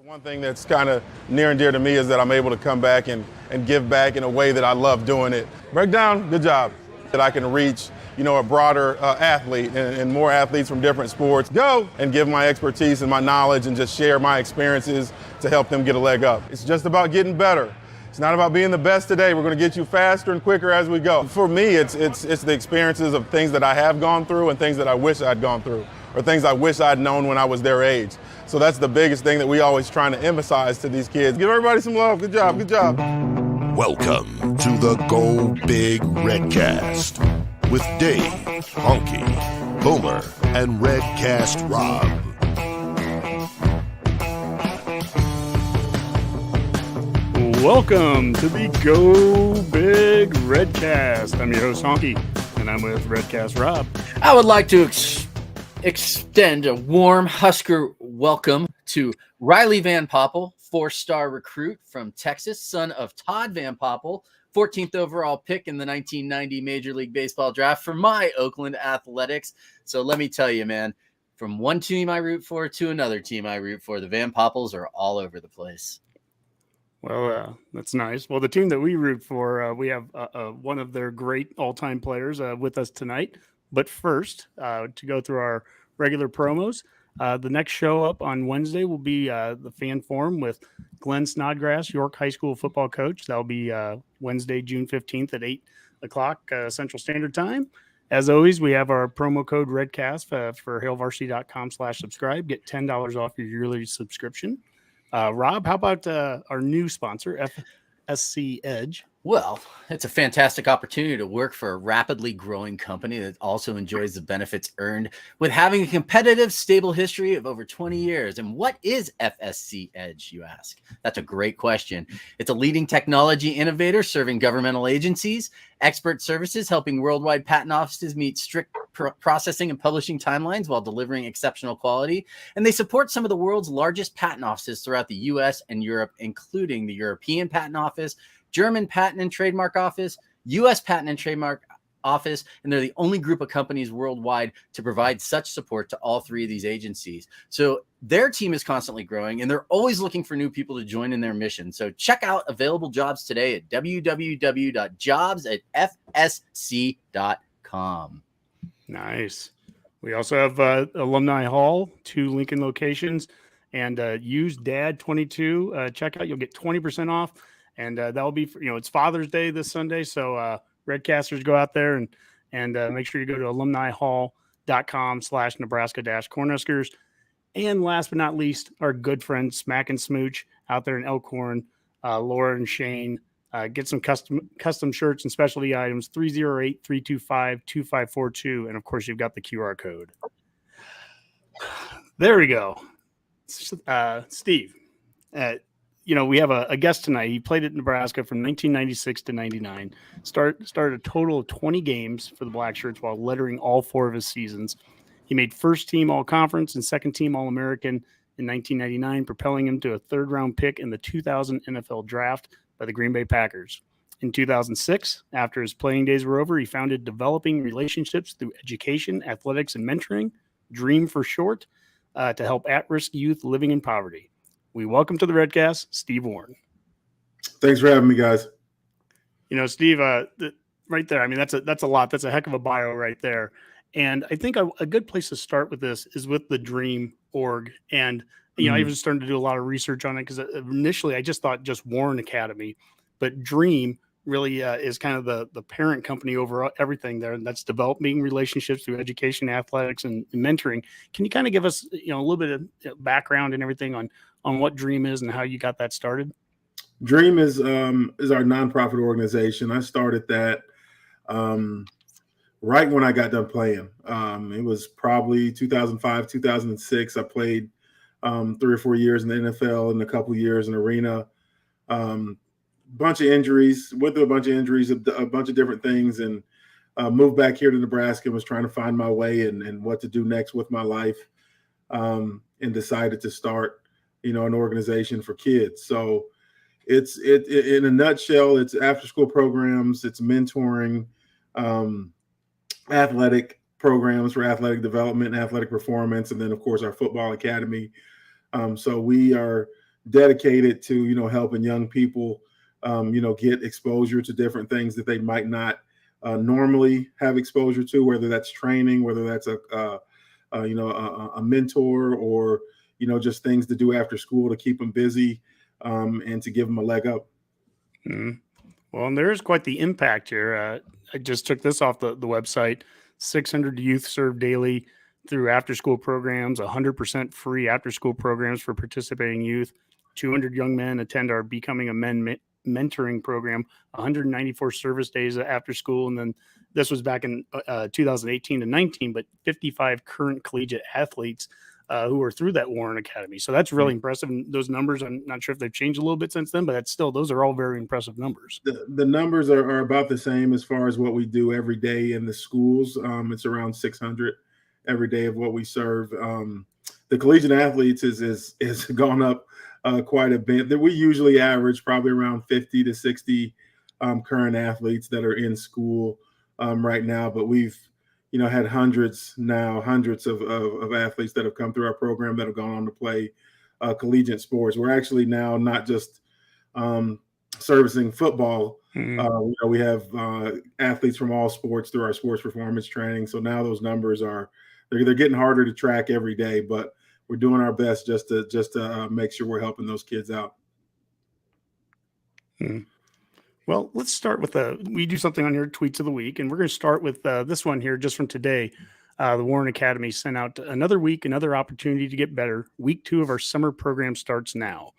The one thing that's kind of near and dear to me is that I'm able to come back and give back in a way that I love doing it. Breakdown, good job. That I can reach, a broader athlete and more athletes from different sports. Go and give my expertise and my knowledge and just share my experiences to help them get a leg up. It's just about getting better. It's not about being the best today. We're going to get you faster and quicker as we go. For me, it's the experiences of things that I have gone through and things that I wish I'd gone through, or things I wish I'd known when I was their age. So that's the biggest thing that we always trying to emphasize to these kids. Give everybody some love. Good job. Good job. Welcome to the Go Big Redcast with Dave, Honky, Homer, and Redcast Rob. Welcome to the Go Big Redcast. I'm your host, Honky, and I'm with Redcast Rob. I would like to extend a warm Husker welcome to Riley Van Poppel, 4-star recruit from Texas, son of Todd Van Poppel, 14th overall pick in the 1990 Major League Baseball draft for my Oakland Athletics. So let me tell you, man, from one team I root for to another team I root for, the Van Poppels are all over the place. Well, that's nice. Well, the team that we root for, we have one of their great all-time players with us tonight. But first, to go through our regular promos, the next show up on Wednesday will be the Fan Forum with Glenn Snodgrass, York High School football coach. That'll be Wednesday, June 15th at 8 o'clock Central Standard Time. As always, we have our promo code REDCAST for hailvarsity.com/subscribe. Get $10 off your yearly subscription. Rob, how about our new sponsor, FSC Edge? Well, it's a fantastic opportunity to work for a rapidly growing company that also enjoys the benefits earned with having a competitive, stable history of over 20 years. And what is FSC Edge, you ask? That's a great question. It's a leading technology innovator serving governmental agencies, expert services helping worldwide patent offices meet strict processing and publishing timelines while delivering exceptional quality. And they support some of the world's largest patent offices throughout the U.S. and Europe, including the European Patent Office, German Patent and Trademark Office, U.S. Patent and Trademark Office, and they're the only group of companies worldwide to provide such support to all three of these agencies. So their team is constantly growing, and they're always looking for new people to join in their mission. So check out available jobs today at www.jobs@fsc.com. Nice. We also have Alumni Hall, 2 Lincoln locations, and use DAD22 checkout. You'll get 20% off. And that'll be, it's Father's Day this Sunday. So Redcasters, go out there and make sure you go to alumnihall.com/Nebraska-Cornhuskers. And last but not least, our good friend Smack and Smooch out there in Elkhorn, Laura and Shane. Get some custom shirts and specialty items, 308-325-2542. And, of course, you've got the QR code. There we go. Steve, we have a guest tonight. He played at Nebraska from 1996 to 99. Started a total of 20 games for the Black Shirts while lettering all 4 of his seasons. He made first team All-Conference and second team All-American in 1999, propelling him to a third-round pick in the 2000 NFL Draft by the Green Bay Packers. In 2006, after his playing days were over, he founded Developing Relationships Through Education, Athletics, and Mentoring, DREAM for short, to help at-risk youth living in poverty. We welcome to the Redcast, Steve Warren. Thanks for having me, guys. Steve, right there, I mean, that's a lot. That's a heck of a bio right there. And I think a good place to start with this is with the DREAM org. And, I even started to do a lot of research on it because initially I just thought just Warren Academy, but DREAM really is kind of the parent company over everything there. And that's developing relationships through education, athletics, and mentoring. Can you kind of give us, a little bit of background and everything on what DREAM is and how you got that started? DREAM is our nonprofit organization. I started that right when I got done playing. It was probably 2005, 2006. I played 3 or 4 years in the NFL and a couple years in arena. Bunch of injuries, went through a bunch of injuries, a bunch of different things, and moved back here to Nebraska and was trying to find my way and what to do next with my life, and decided to start an organization for kids. So it's in a nutshell, it's after school programs, it's mentoring, athletic programs for athletic development and athletic performance, and then of course our football academy. So we are dedicated to, helping young people, get exposure to different things that they might not normally have exposure to, whether that's training, whether that's a mentor, or, just things to do after school to keep them busy, and to give them a leg up. Mm-hmm. Well, and there is quite the impact here. I just took this off the website. 600 youth served daily through after-school programs, 100% free after-school programs for participating youth. 200 young men attend our Becoming a Men mentoring program, 194 service days after school. And then this was back in 2018 to 19, but 55 current collegiate athletes who are through that Warren Academy. So that's really impressive. And those numbers, I'm not sure if they've changed a little bit since then, but that's still, those are all very impressive numbers. The numbers are about the same as far as what we do every day in the schools. It's around 600 every day of what we serve. The collegiate athletes is gone up quite a bit. That we usually average probably around 50 to 60 current athletes that are in school right now, but we've had hundreds of athletes that have come through our program that have gone on to play collegiate sports. We're actually now not just servicing football. Mm-hmm. We have athletes from all sports through our sports performance training. So now those numbers they're getting harder to track every day, but we're doing our best just to make sure we're helping those kids out. Mm-hmm. Well, let's start with we do something on your tweets of the week, and we're going to start with this one here just from today. The Warren Academy sent out another week, another opportunity to get better. Week 2 of our summer program starts now.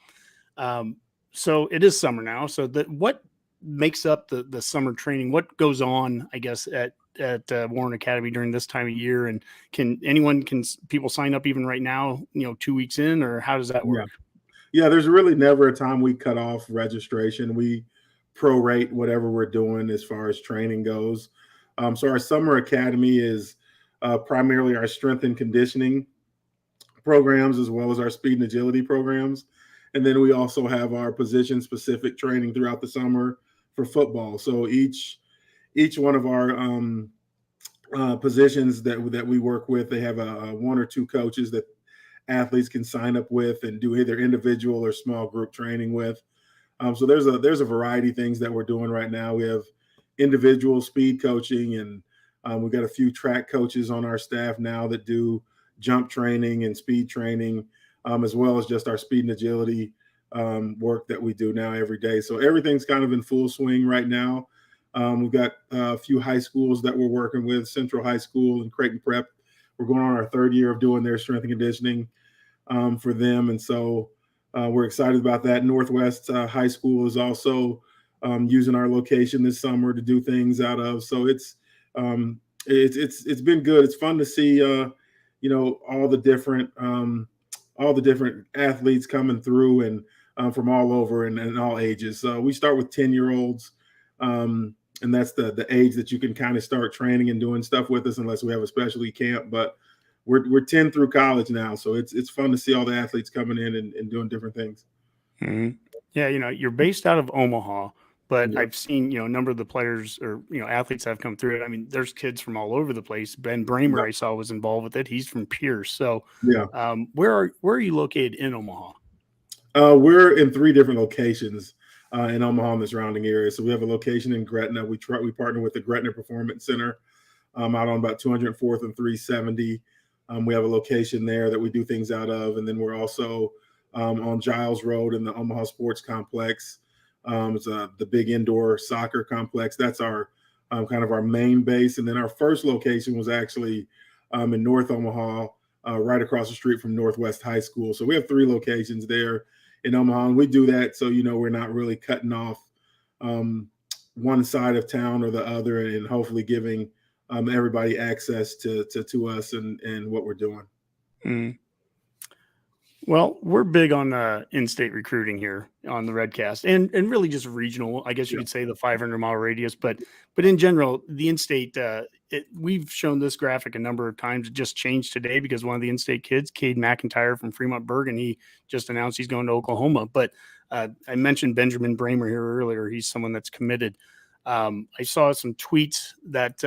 So it is summer now. So what makes up the summer training? What goes on, I guess, at Warren Academy during this time of year? And can people sign up even right now, 2 weeks in, or how does that work? Yeah, there's really never a time we cut off registration. We prorate whatever we're doing as far as training goes. So our summer academy is primarily our strength and conditioning programs, as well as our speed and agility programs. And then we also have our position specific training throughout the summer for football. So each one of our positions that we work with, they have a 1 or 2 coaches that athletes can sign up with and do either individual or small group training with. So there's a variety of things that we're doing right now. We have individual speed coaching, and we've got a few track coaches on our staff now that do jump training and speed training, as well as just our speed and agility work that we do now every day. So everything's kind of in full swing right now. We've got a few high schools that we're working with, Central High School and Creighton Prep. We're going on our 3rd year of doing their strength and conditioning for them. And so we're excited about that. Northwest High School is also using our location this summer to do things out of. So it's been good. It's fun to see, all the different athletes coming through and from all over and all ages. So we start with 10-year-olds, and that's the age that you can kind of start training and doing stuff with us, unless we have a specialty camp. But we're 10 through college now, so it's fun to see all the athletes coming in and doing different things. Mm-hmm. Yeah, you're based out of Omaha, but Yeah. I've seen a number of the players or athletes that have come through it. I mean, there's kids from all over the place. Ben Bramer, yeah. I saw, was involved with it. He's from Pierce. So yeah, where are you located in Omaha? We're in 3 different locations in Omaha and the surrounding area. So we have a location in Gretna. We partner with the Gretna Performance Center out on about 204th and 370. We have a location there that we do things out of. And then we're also on Giles Road in the Omaha Sports Complex. It's the big indoor soccer complex. That's our kind of our main base. And then our first location was actually in North Omaha, right across the street from Northwest High School. So we have 3 locations there in Omaha. And we do that so, we're not really cutting off one side of town or the other, and hopefully giving everybody access to us and what we're doing. Mm. Well, we're big on in-state recruiting here on the Redcast, and really just regional. I guess you could say the 500-mile radius, but in general, the in-state. We've shown this graphic a number of times. It just changed today because one of the in-state kids, Cade McIntyre from Fremont Bergen, he just announced he's going to Oklahoma. But I mentioned Benjamin Bramer here earlier. He's someone that's committed. I saw some tweets that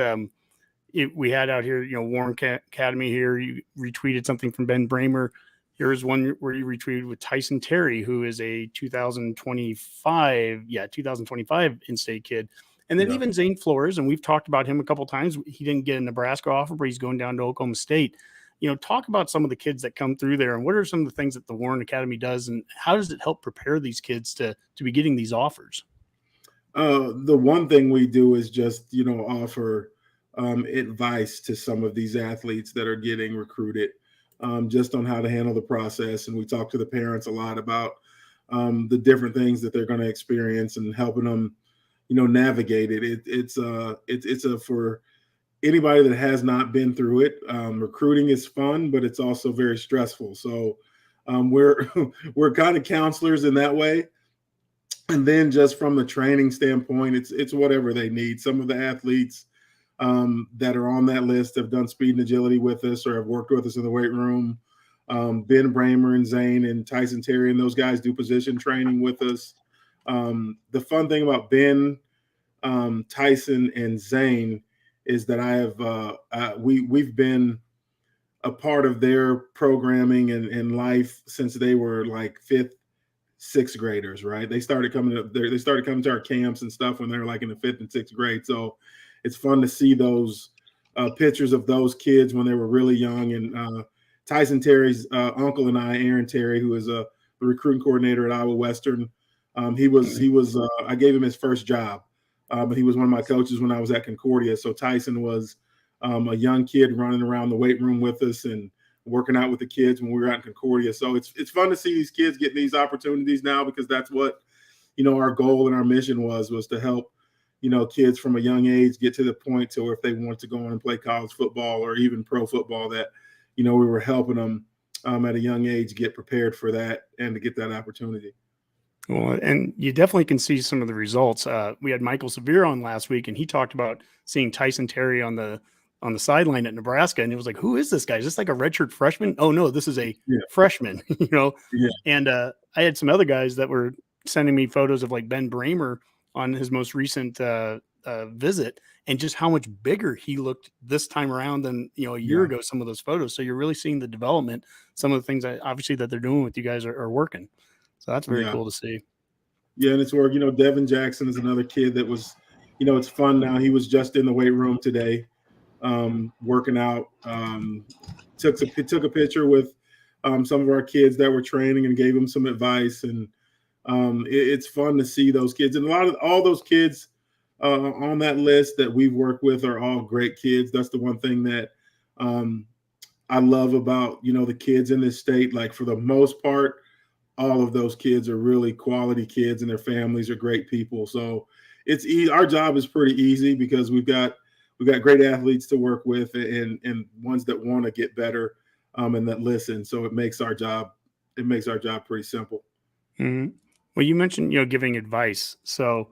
we had out here. Warren Academy here. You retweeted something from Ben Bramer. Here's one where you retweeted with Tyson Terry, who is a 2025 in-state kid. And then even Zane Flores, and we've talked about him a couple of times. He didn't get a Nebraska offer, but he's going down to Oklahoma State. Talk about some of the kids that come through there, and what are some of the things that the Warren Academy does, and how does it help prepare these kids to be getting these offers? The one thing we do is just, offer advice to some of these athletes that are getting recruited, just on how to handle the process. And we talk to the parents a lot about the different things that they're going to experience and helping them, navigate it. It's for anybody that has not been through it. Recruiting is fun, but it's also very stressful. So we're we're kind of counselors in that way. And then just from the training standpoint, it's whatever they need. Some of the athletes that are on that list have done speed and agility with us or have worked with us in the weight room. Ben Bramer and Zane and Tyson Terry and those guys do position training with us. The fun thing about Ben, Tyson, and Zane is that we've been a part of their programming and life since they were like fifth, sixth graders, right? They started coming to our camps and stuff when they were like in the fifth and sixth grade. So it's fun to see those pictures of those kids when they were really young. And Tyson Terry's uncle and I, Aaron Terry, who is the recruiting coordinator at Iowa Western, he was I gave him his first job, but he was one of my coaches when I was at Concordia. So Tyson was a young kid running around the weight room with us and working out with the kids when we were out in Concordia. So it's fun to see these kids get these opportunities now, because that's what, our goal and our mission was to help, kids from a young age get to the point to where if they want to go on and play college football or even pro football, that, we were helping them at a young age get prepared for that and to get that opportunity. Well, and you definitely can see some of the results. We had Michael Severe on last week, and he talked about seeing Tyson Terry on the sideline at Nebraska, and it was like, who is this guy? Is this like a redshirt freshman? Oh no, this is a freshman. Yeah. And I had some other guys that were sending me photos of like Ben Bramer on his most recent visit, and just how much bigger he looked this time around than a year ago. Some of those photos, so you're really seeing the development. Some of the things that obviously that they're doing with you guys are working. So that's very cool to see. Yeah, and it's work. Devin Jackson is another kid that was, it's fun now. He was just in the weight room today, working out. Took a picture with some of our kids that were training and gave them some advice. And it's fun to see those kids. And all those kids on that list that we've worked with are all great kids. That's the one thing that I love about, the kids in this state. Like, for the most part, all of those kids are really quality kids, and their families are great people. So it's our job is pretty easy, because we've got great athletes to work with, and ones that want to get better, and that listen. So it makes our job pretty simple. Mm-hmm. Well, you mentioned, giving advice. So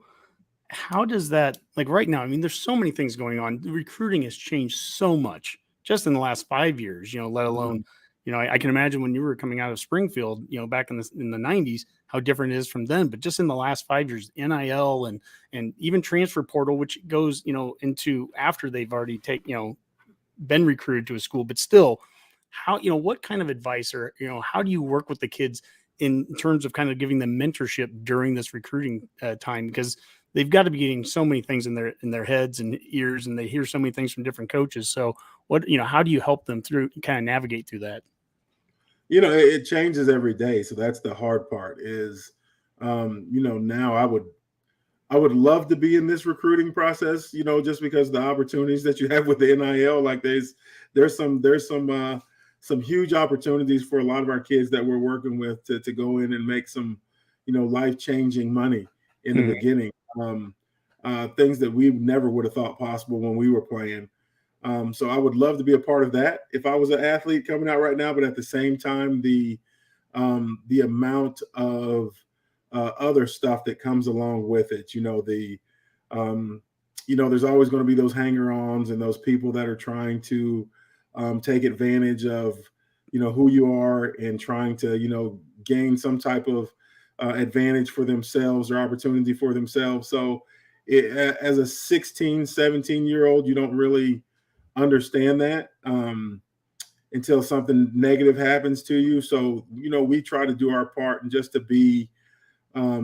how does that, like right now, I mean, there's so many things going on. The recruiting has changed so much just in the last 5 years, let alone, I can imagine when you were coming out of Springfield, back in the 90s, how different it is from then. But just in the last 5 years, NIL and even transfer portal, which goes, into after they've already been recruited to a school, but still, how, what kind of advice, or, how do you work with the kids in terms of kind of giving them mentorship during this recruiting time? Because they've got to be getting so many things in their heads and ears, and they hear so many things from different coaches. So what, how do you help them through, kind of navigate through that? It changes every day. So that's the hard part is, now I would love to be in this recruiting process, just because the opportunities that you have with the NIL, like there's some huge opportunities for a lot of our kids that we're working with to go in and make some, life-changing money in the beginning. Things that we never would have thought possible when we were playing. So I would love to be a part of that if I was an athlete coming out right now. But at the same time, the amount of other stuff that comes along with it, there's always going to be those hanger-ons and those people that are trying to take advantage of, who you are, and trying to, gain some type of advantage for themselves or opportunity for themselves. So as a 16, 17-year-old, you don't really understand that. until something negative happens to you. So, we try to do our part and just to be a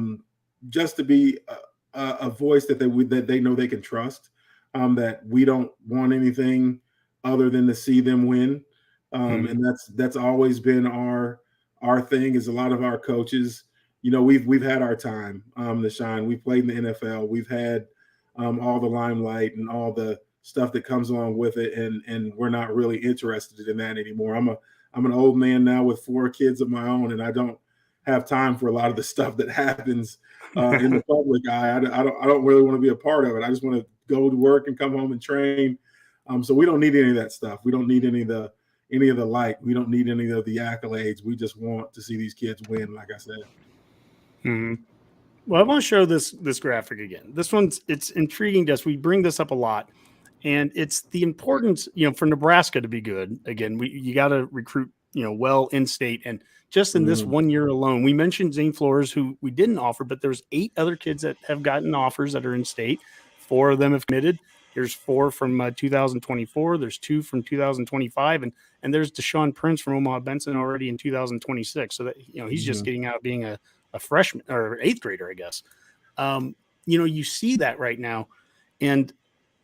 voice that they know they can trust, that we don't want anything other than to see them win. And that's always been our thing. Is a lot of our coaches, we've had our time to shine. We played in the NFL. We've had all the limelight and all the stuff that comes along with it, and we're not really interested in that anymore. I'm an old man now with 4 kids of my own, and I don't have time for a lot of the stuff that happens in the public eye. I don't really want to be a part of it. I just want to go to work and come home and train. So we don't need any of that stuff. We don't need any of the light. We don't need any of the accolades. We just want to see these kids win, like I said. Mm-hmm. Well, I want to show this graphic again. It's intriguing to us. We bring this up a lot, and it's the importance, for Nebraska to be good. Again, you got to recruit, well in state, and just in this 1 year alone, we mentioned Zane Flores, who we didn't offer, but there's 8 other kids that have gotten offers that are in state. 4 of them have committed. There's 4 from 2024. There's 2 from 2025, and there's Deshaun Prince from Omaha Benson already in 2026. So that he's just getting out being a freshman or 8th grader, I guess. You see that right now, and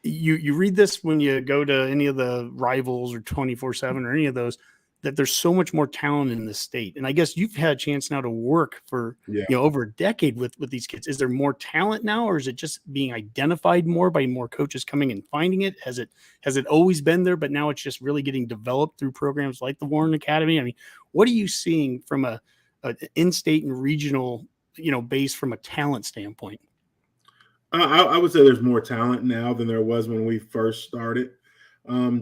you read this when you go to any of the Rivals or 24/7 or any of those, that there's so much more talent in the state. And I guess you've had a chance now to work for over a decade with these kids. Is there more talent now, or is it just being identified more by more coaches coming and finding it? Has it always been there, but now it's just really getting developed through programs like the Warren Academy? I mean, what are you seeing from a in-state and regional base from a talent standpoint? I would say there's more talent now than there was when we first started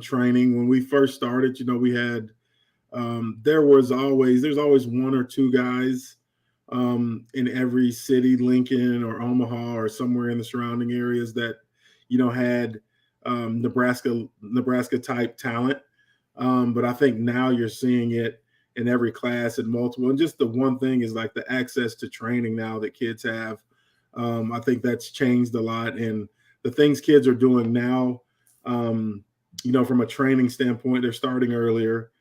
training. When we first started, we had there's always 1 or 2 guys in every city, Lincoln or Omaha or somewhere in the surrounding areas that had Nebraska type talent. But I think now you're seeing it in every class and multiple. And just the one thing is like the access to training now that kids have. I think that's changed a lot. And the things kids are doing now, from a training standpoint, they're starting earlier.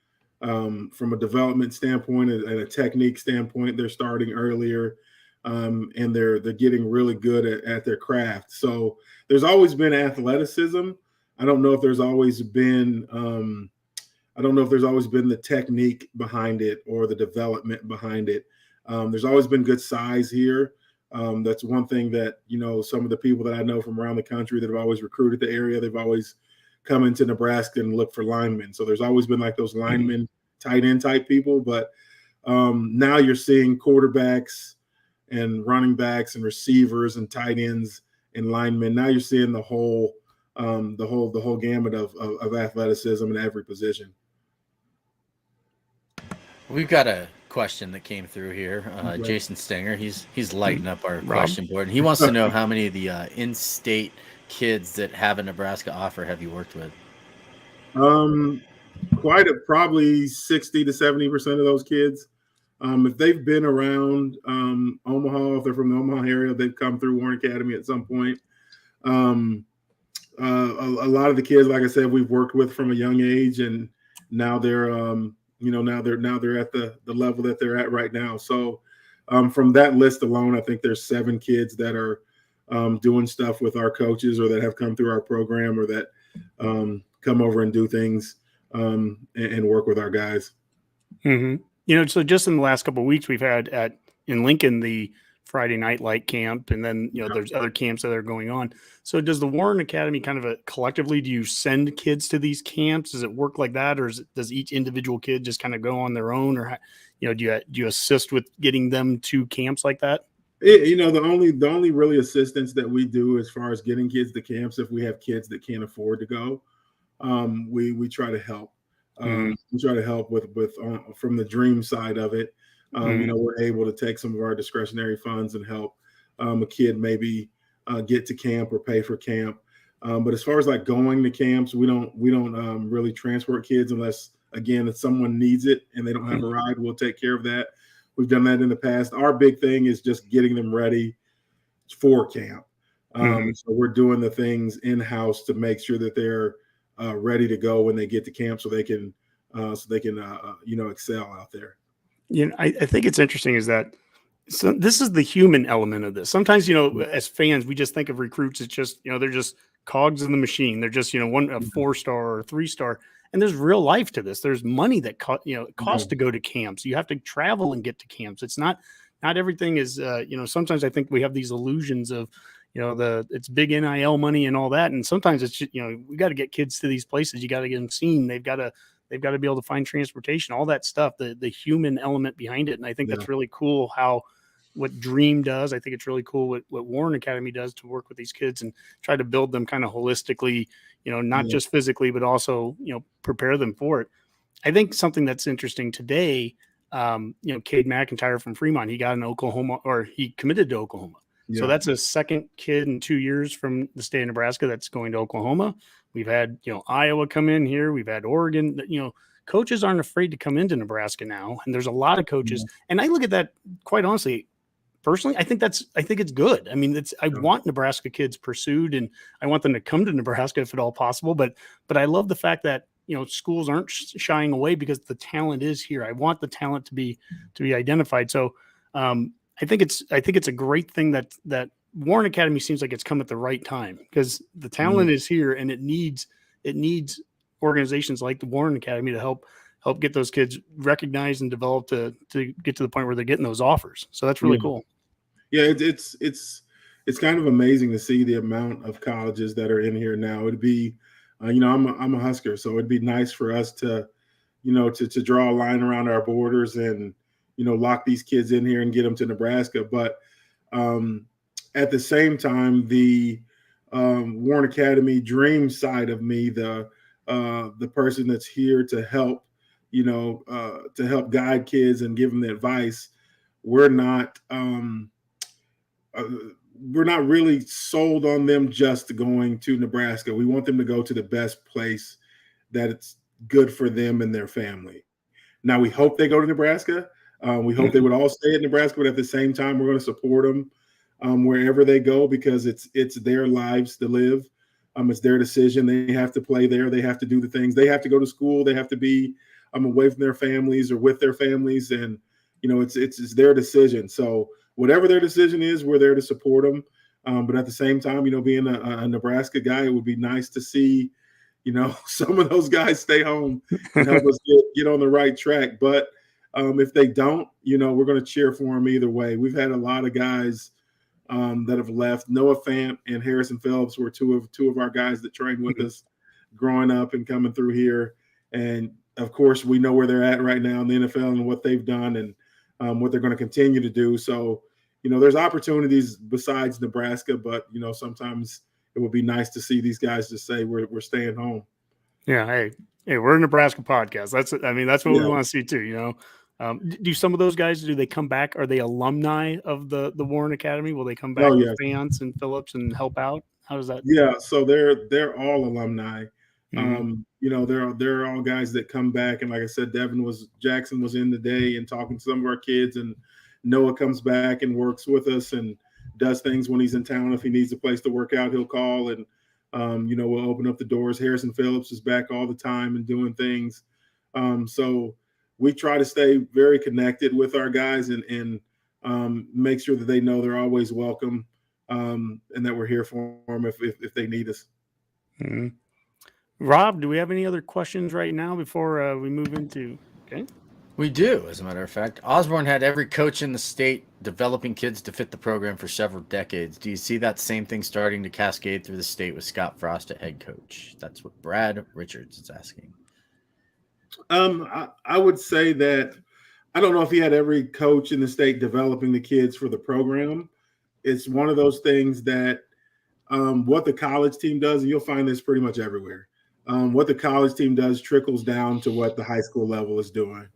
From a development standpoint and a technique standpoint, they're starting earlier. And they're getting really good at their craft. So there's always been athleticism. I don't know if there's always been the technique behind it or the development behind it. There's always been good size here. That's one thing that, some of the people that I know from around the country that have always recruited the area, they've always come into Nebraska and look for linemen. So there's always been like those linemen, tight end type people. But now you're seeing quarterbacks and running backs and receivers and tight ends and linemen. Now you're seeing the whole gamut of athleticism in every position. We've got a question that came through here. Jason Stenger, he's lighting up our question board, and he wants to know how many of the in-state kids that have a Nebraska offer have you worked with? Probably 60 to 70% of those kids. If they've been around Omaha, if they're from the Omaha area, they've come through Warren Academy at some point. A lot of the kids, like I said, we've worked with from a young age, and now they're now they're at the level that they're at right now. So from that list alone, I think there's 7 kids that are doing stuff with our coaches or that have come through our program or that come over and do things and work with our guys. Mm-hmm. So just in the last couple of weeks, we've had in Lincoln the Friday night light camp, and then there's other camps that are going on. So does the Warren Academy kind of collectively, do you send kids to these camps? Does it work like that, or does each individual kid just kind of go on their own, or do you assist with getting them to camps like that? The only really assistance that we do as far as getting kids to camps, if we have kids that can't afford to go, we try to help. We try to help with from the dream side of it. We're able to take some of our discretionary funds and help a kid maybe get to camp or pay for camp. But as far as like going to camps, we don't really transport kids unless, again, if someone needs it and they don't have a ride, we'll take care of that. We've done that in the past. Our big thing is just getting them ready for camp. So we're doing the things in-house to make sure that they're ready to go when they get to camp, so they can so they can excel out there. I think it's interesting is that this is the human element of this. Sometimes, as fans, we just think of recruits as just, they're just cogs in the machine. They're just, a 4-star or 3-star. And there's real life to this. There's money that it costs to go to camps. You have to travel and get to camps. It's not everything is, sometimes I think we have these illusions of, it's big NIL money and all that. And sometimes it's just, we got to get kids to these places. You got to get them seen. They've got to be able to find transportation, all that stuff, the human element behind it. And I think that's really cool what Dream does. I think it's really cool what Warren Academy does to work with these kids and try to build them kind of holistically, not just physically, but also, prepare them for it. I think something that's interesting today, Cade McIntyre from Fremont, he got an Oklahoma, or he committed to Oklahoma. Yeah. So that's a second kid in 2 years from the state of Nebraska that's going to Oklahoma. We've had, Iowa come in here. We've had Oregon. Coaches aren't afraid to come into Nebraska now. And there's a lot of coaches. And I look at that, quite honestly, personally, I think it's good. I mean, I want Nebraska kids pursued, and I want them to come to Nebraska if at all possible. But I love the fact that, schools aren't shying away because the talent is here. I want the talent to be identified. So I think it's a great thing that Warren Academy seems like it's come at the right time, because the talent is here, and it needs organizations like the Warren Academy to help get those kids recognized and developed to get to the point where they're getting those offers. So that's really cool. Yeah, it's kind of amazing to see the amount of colleges that are in here now. It'd be, I'm a Husker, so it'd be nice for us to, to draw a line around our borders and, lock these kids in here and get them to Nebraska. But at the same time, the Warren Academy Dream side of me, the person that's here to help, to help guide kids and give them the advice, we're not really sold on them just going to Nebraska. We want them to go to the best place that it's good for them and their family. Now, we hope they go to Nebraska. We hope they would all stay at Nebraska, but at the same time, we're going to support them wherever they go, because it's their lives to live. It's their decision. They have to play there. They have to do the things. They have to go to school. They have to be away from their families or with their families, and it's their decision. So whatever their decision is, we're there to support them. But at the same time, being a Nebraska guy, it would be nice to see, some of those guys stay home and help us get on the right track. But if they don't, we're going to cheer for them either way. We've had a lot of guys that have left. Noah Fant and Harrison Phillips were two of our guys that trained with us growing up and coming through here. And of course, we know where they're at right now in the NFL and what they've done and what they're going to continue to do. So, there's opportunities besides Nebraska, but, sometimes it would be nice to see these guys just say we're staying home. Yeah. Hey, we're a Nebraska podcast. That's what we want to see too, Do some of those guys, do they come back? Are they alumni of the Warren Academy? Will they come back with Fant and Phillips and help out? How does that? Yeah. So they're all alumni. They're all guys that come back. And like I said, Jackson was in today and talking to some of our kids, and Noah comes back and works with us and does things when he's in town. If he needs a place to work out, he'll call and, we'll open up the doors. Harrison Phillips is back all the time and doing things. So we try to stay very connected with our guys and make sure that they know they're always welcome, and that we're here for them if they need us. Mm-hmm. Rob, do we have any other questions right now before we move into? Okay. We do, as a matter of fact. Osborne had every coach in the state developing kids to fit the program for several decades. Do you see that same thing starting to cascade through the state with Scott Frost at head coach? That's what Brad Richards is asking. I would say that I don't know if he had every coach in the state developing the kids for the program. It's one of those things that what the college team does, and you'll find this pretty much everywhere. What the college team does trickles down to what the high school level is doing.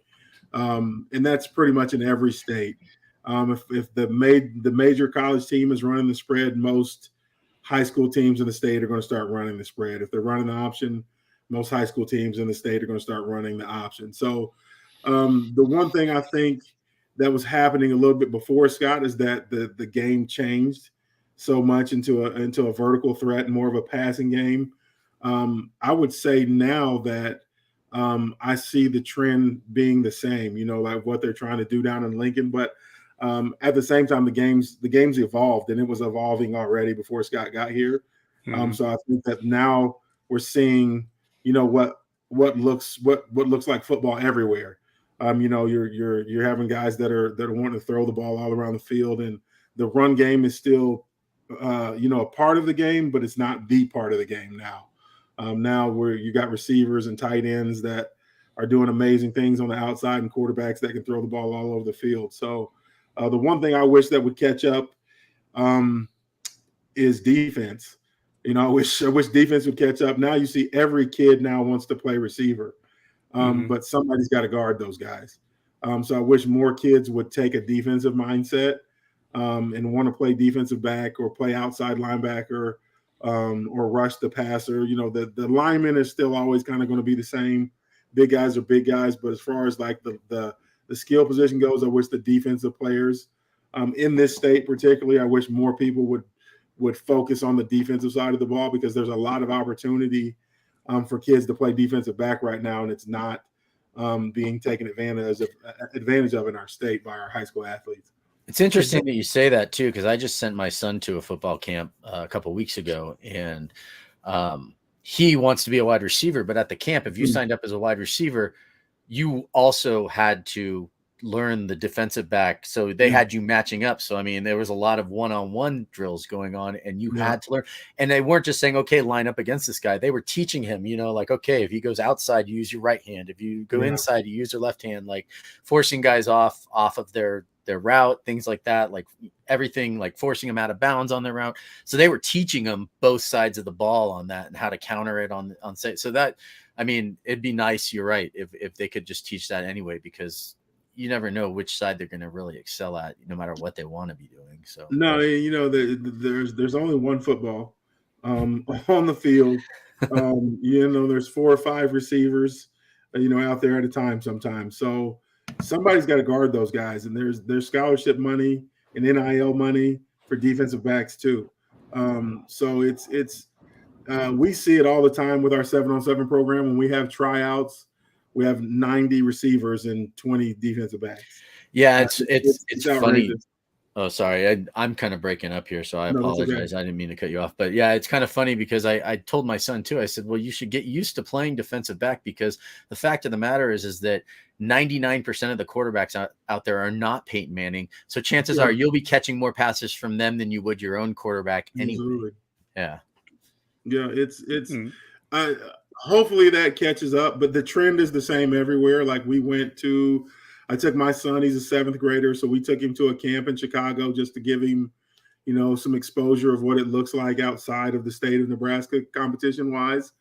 And that's pretty much in every state. If the major college team is running the spread, most high school teams in the state are going to start running the spread. If they're running the option, most high school teams in the state are going to start running the option. So the one thing I think that was happening a little bit before Scott is that the game changed so much into a vertical threat and more of a passing game. I would say now that I see the trend being the same, like what they're trying to do down in Lincoln. But at the same time, the games evolved, and it was evolving already before Scott got here. So I think that now we're seeing, what looks like football everywhere. You're having guys that are wanting to throw the ball all around the field, and the run game is still, a part of the game, but it's not the part of the game now. Now where you got receivers and tight ends that are doing amazing things on the outside, and quarterbacks that can throw the ball all over the field. So the one thing I wish that would catch up is defense. I wish defense would catch up. Now you see every kid now wants to play receiver, but somebody's got to guard those guys. So I wish more kids would take a defensive mindset and want to play defensive back or play outside linebacker or rush the passer. The lineman is still always kind of going to be the same. Big guys are big guys, but as far as like the skill position goes, I wish the defensive players in this state particularly, I wish more people would focus on the defensive side of the ball, because there's a lot of opportunity for kids to play defensive back right now, and it's not being taken advantage of in our state by our high school athletes. It's interesting that you say that too, because I just sent my son to a football camp a couple of weeks ago, and he wants to be a wide receiver. But at the camp, if you signed up as a wide receiver, you also had to learn the defensive back. So they had you matching up. So, I mean, there was a lot of one-on-one drills going on, and you had to learn. And they weren't just saying, okay, line up against this guy. They were teaching him, like, okay, if he goes outside, you use your right hand. If you go inside, you use your left hand, like forcing guys off of their route, things like that, like everything, like forcing them out of bounds on their route. So they were teaching them both sides of the ball on that and how to counter it on site. So that, I mean, it'd be nice. You're right. If they could just teach that anyway, because you never know which side they're going to really excel at, no matter what they want to be doing. So no, there's only one football on the field. There's 4 or 5 receivers, out there at a time sometimes. So somebody's got to guard those guys, and there's scholarship money and NIL money for defensive backs too. So it's we see it all the time with our 7-on-7 program. When we have tryouts, we have 90 receivers and 20 defensive backs. Yeah, it's funny. outrageous. Oh, sorry. I'm kind of breaking up here, so I apologize. I didn't mean to cut you off. But yeah, it's kind of funny because I told my son too. I said, well, you should get used to playing defensive back, because the fact of the matter is that 99% of the quarterbacks out there are not Peyton Manning. So chances are you'll be catching more passes from them than you would your own quarterback anyway. Absolutely. Yeah. Yeah, it's hopefully that catches up, but the trend is the same everywhere. Like I took my son, he's a 7th grader, so we took him to a camp in Chicago just to give him, some exposure of what it looks like outside of the state of Nebraska competition-wise.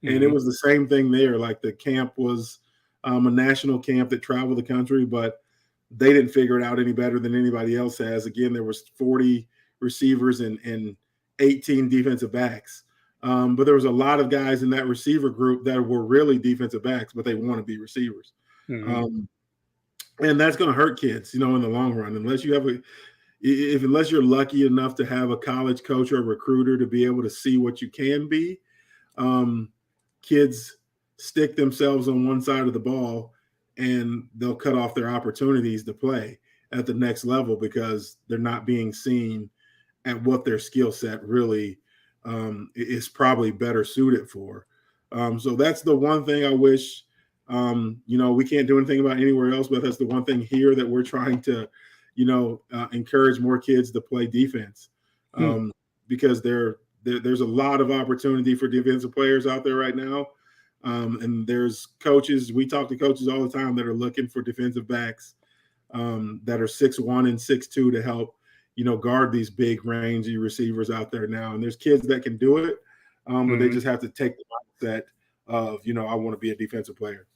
And it was the same thing there. Like the camp was a national camp that traveled the country, but they didn't figure it out any better than anybody else has. Again, there was 40 receivers and 18 defensive backs. But there was a lot of guys in that receiver group that were really defensive backs, but they want to be receivers. And that's going to hurt kids, in the long run, unless you're lucky enough to have a college coach or a recruiter to be able to see what you can be. Kids stick themselves on one side of the ball, and they'll cut off their opportunities to play at the next level because they're not being seen at what their skill set really is probably better suited for. So that's the one thing I wish. We can't do anything about anywhere else, but that's the one thing here that we're trying to, encourage more kids to play defense, because there's a lot of opportunity for defensive players out there right now. And there's coaches, we talk to coaches all the time that are looking for defensive backs that are 6'1" and 6'2" to help, guard these big rangy receivers out there now. And there's kids that can do it, but they just have to take the mindset of, I want to be a defensive player.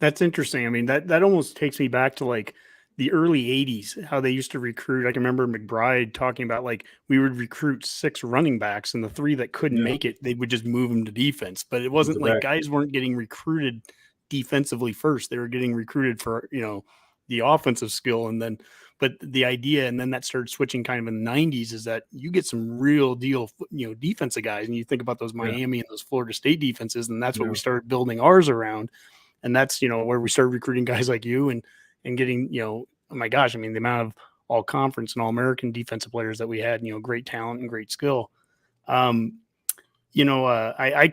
That's interesting. I mean, that almost takes me back to like the early 80s, how they used to recruit. I can remember McBride talking about like we would recruit 6 running backs, and the 3 that couldn't make it, they would just move them to defense. But it wasn't like guys weren't getting recruited defensively first. They were getting recruited for, the offensive skill. And then, but the idea, and then that started switching kind of in the 90s, is that you get some real deal, defensive guys. And you think about those Miami and those Florida State defenses, and that's what we started building ours around. And that's, where we started recruiting guys like you and getting, oh my gosh, I mean, the amount of all conference and all American defensive players that we had, great talent and great skill. I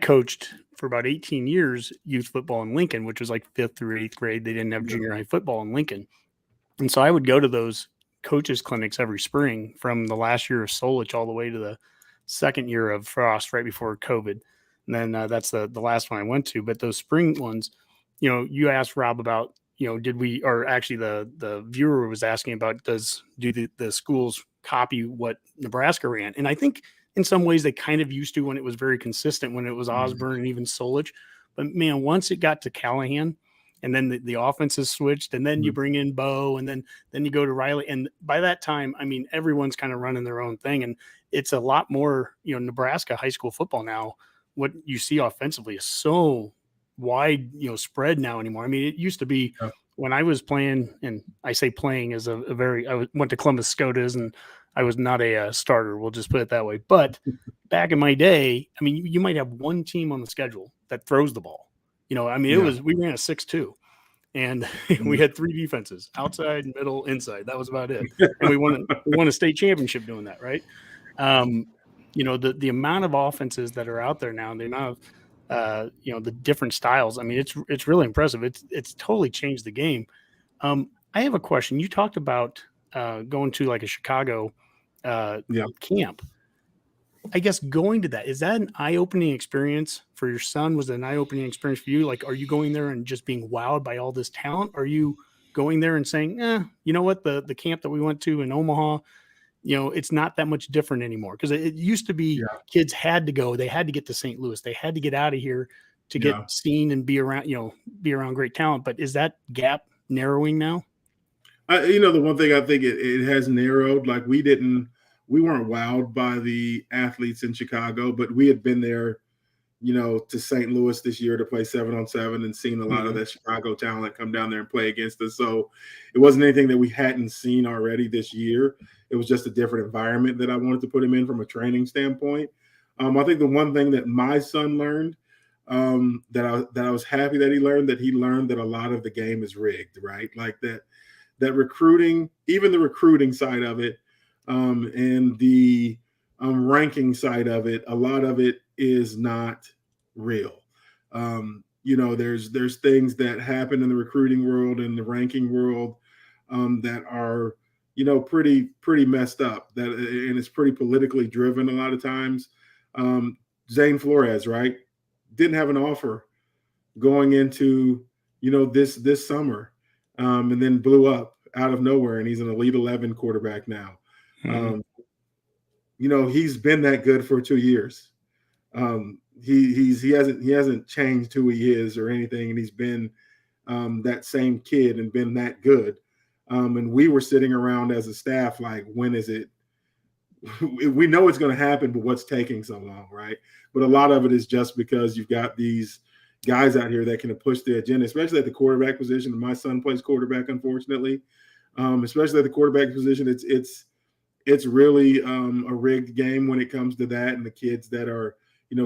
coached for about 18 years youth football in Lincoln, which was like 5th through 8th grade. They didn't have junior high football in Lincoln. And so I would go to those coaches clinics every spring from the last year of Solich all the way to the second year of Frost right before COVID. And then that's the last one I went to. But those spring ones, you asked Rob about, did we, or actually the viewer was asking about, do the schools copy what Nebraska ran? And I think in some ways they kind of used to when it was very consistent, when it was Osborne and even Solich. But man, once it got to Callahan, and then the offenses switched, and then you bring in Bo, and then you go to Riley. And by that time, I mean, everyone's kind of running their own thing. And it's a lot more, Nebraska high school football now, what you see offensively is so wide, spread now anymore. I mean, it used to be when I was playing, and I say playing as I went to Columbus Scotus, and I was not a starter. We'll just put it that way. But back in my day, I mean, you might have one team on the schedule that throws the ball. We ran a 6-2, and we had 3 defenses: outside, middle, inside. That was about it. And we won a state championship doing that, right? The amount of offenses that are out there now, and the amount of the different styles. I mean, it's really impressive. It's totally changed the game. I have a question. You talked about going to like a Chicago camp. I guess going to that, is that an eye-opening experience for your son? Was it an eye-opening experience for you? Like, are you going there and just being wowed by all this talent? Are you going there and saying, you know what, the camp that we went to in Omaha, it's not that much different anymore? Because it used to be kids had to go. They had to get to St. Louis. They had to get out of here to get seen and be around great talent. But is that gap narrowing now? The one thing I think it has narrowed, like we weren't wowed by the athletes in Chicago, but we had been there, to St. Louis this year to play 7-on-7 and seen a lot of that Chicago talent come down there and play against us. So it wasn't anything that we hadn't seen already this year. It was just a different environment that I wanted to put him in from a training standpoint. I think the one thing that my son learned, that I was happy that he learned that a lot of the game is rigged, right? Like that recruiting, even the recruiting side of it, and the ranking side of it, a lot of it is not real. There's things that happen in the recruiting world and the ranking world that are, pretty messed up. And it's pretty politically driven a lot of times. Zane Flores, right, didn't have an offer going into, this summer, and then blew up out of nowhere, and he's an Elite 11 quarterback now. He's been that good for 2 years. He hasn't changed who he is or anything, and he's been that same kid and been that good. And we were sitting around as a staff like, when is it? We know it's going to happen, but what's taking so long, right? But a lot of it is just because you've got these guys out here that can push the agenda, especially at the quarterback position. My son plays quarterback, unfortunately. Especially at the quarterback position, it's really a rigged game when it comes to that, and the kids that are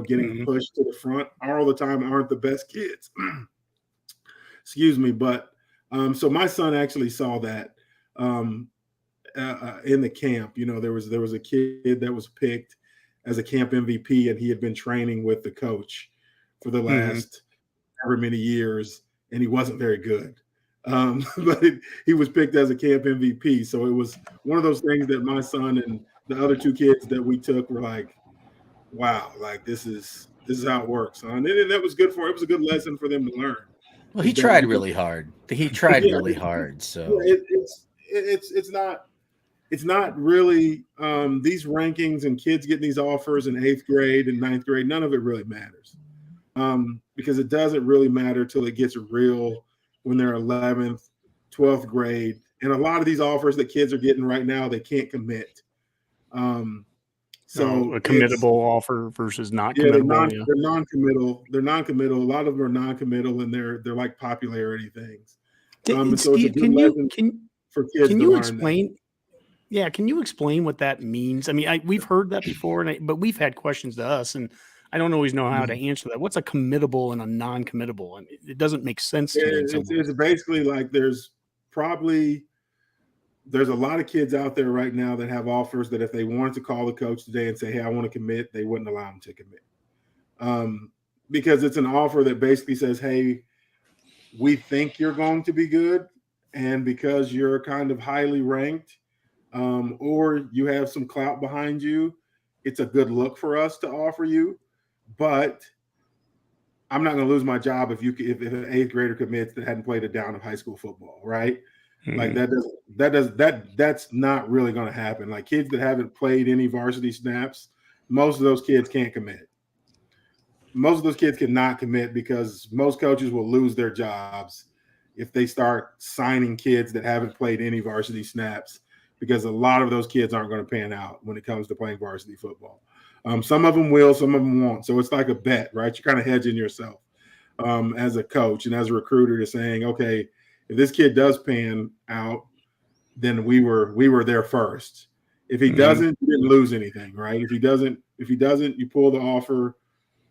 getting pushed to the front all the time aren't the best kids. Excuse me, but so my son actually saw that in the camp. There was a kid that was picked as a camp MVP, and he had been training with the coach for the last however many years, and he wasn't very good. But he was picked as a camp MVP. So it was one of those things that my son and the other 2 kids that we took were like, wow, like this is how it works. And that was good it was a good lesson for them to learn. Well, he tried really hard. He tried really hard. So it's not really these rankings and kids getting these offers in 8th grade and 9th grade. None of it really matters, because it doesn't really matter till it gets real when they're 11th, 12th grade. And a lot of these offers that kids are getting right now, they can't commit. So a committable offer versus not committable. They're non-committal. They're non-committal. A lot of them are non-committal, and they're like popularity things. And so Steve, it's a good lesson for kids. Can you explain? Yeah, can you explain what that means? I mean, we've heard that before, but we've had questions to us, and I don't always know how to Mm-hmm. answer that. What's a committable and a non-committable? I mean, it doesn't make sense to me. It's basically like there's a lot of kids out there right now that have offers that if they wanted to call the coach today and say, hey, I want to commit, they wouldn't allow them to commit. Because it's an offer that basically says, hey, we think you're going to be good. And because you're kind of highly ranked, or you have some clout behind you, it's a good look for us to offer you. But I'm not going to lose my job if an 8th grader commits that hadn't played a down of high school football, right? Like that's not really going to happen. Like kids that haven't played any varsity snaps, most of those kids can't commit. Most of those kids cannot commit because most coaches will lose their jobs if they start signing kids that haven't played any varsity snaps, because a lot of those kids aren't going to pan out when it comes to playing varsity football. Some of them will, some of them won't. So it's like a bet, right? You're kind of hedging yourself as a coach and as a recruiter to saying, okay, if this kid does pan out, then we were there first. If he doesn't, you didn't lose anything, right? If he doesn't, you pull the offer,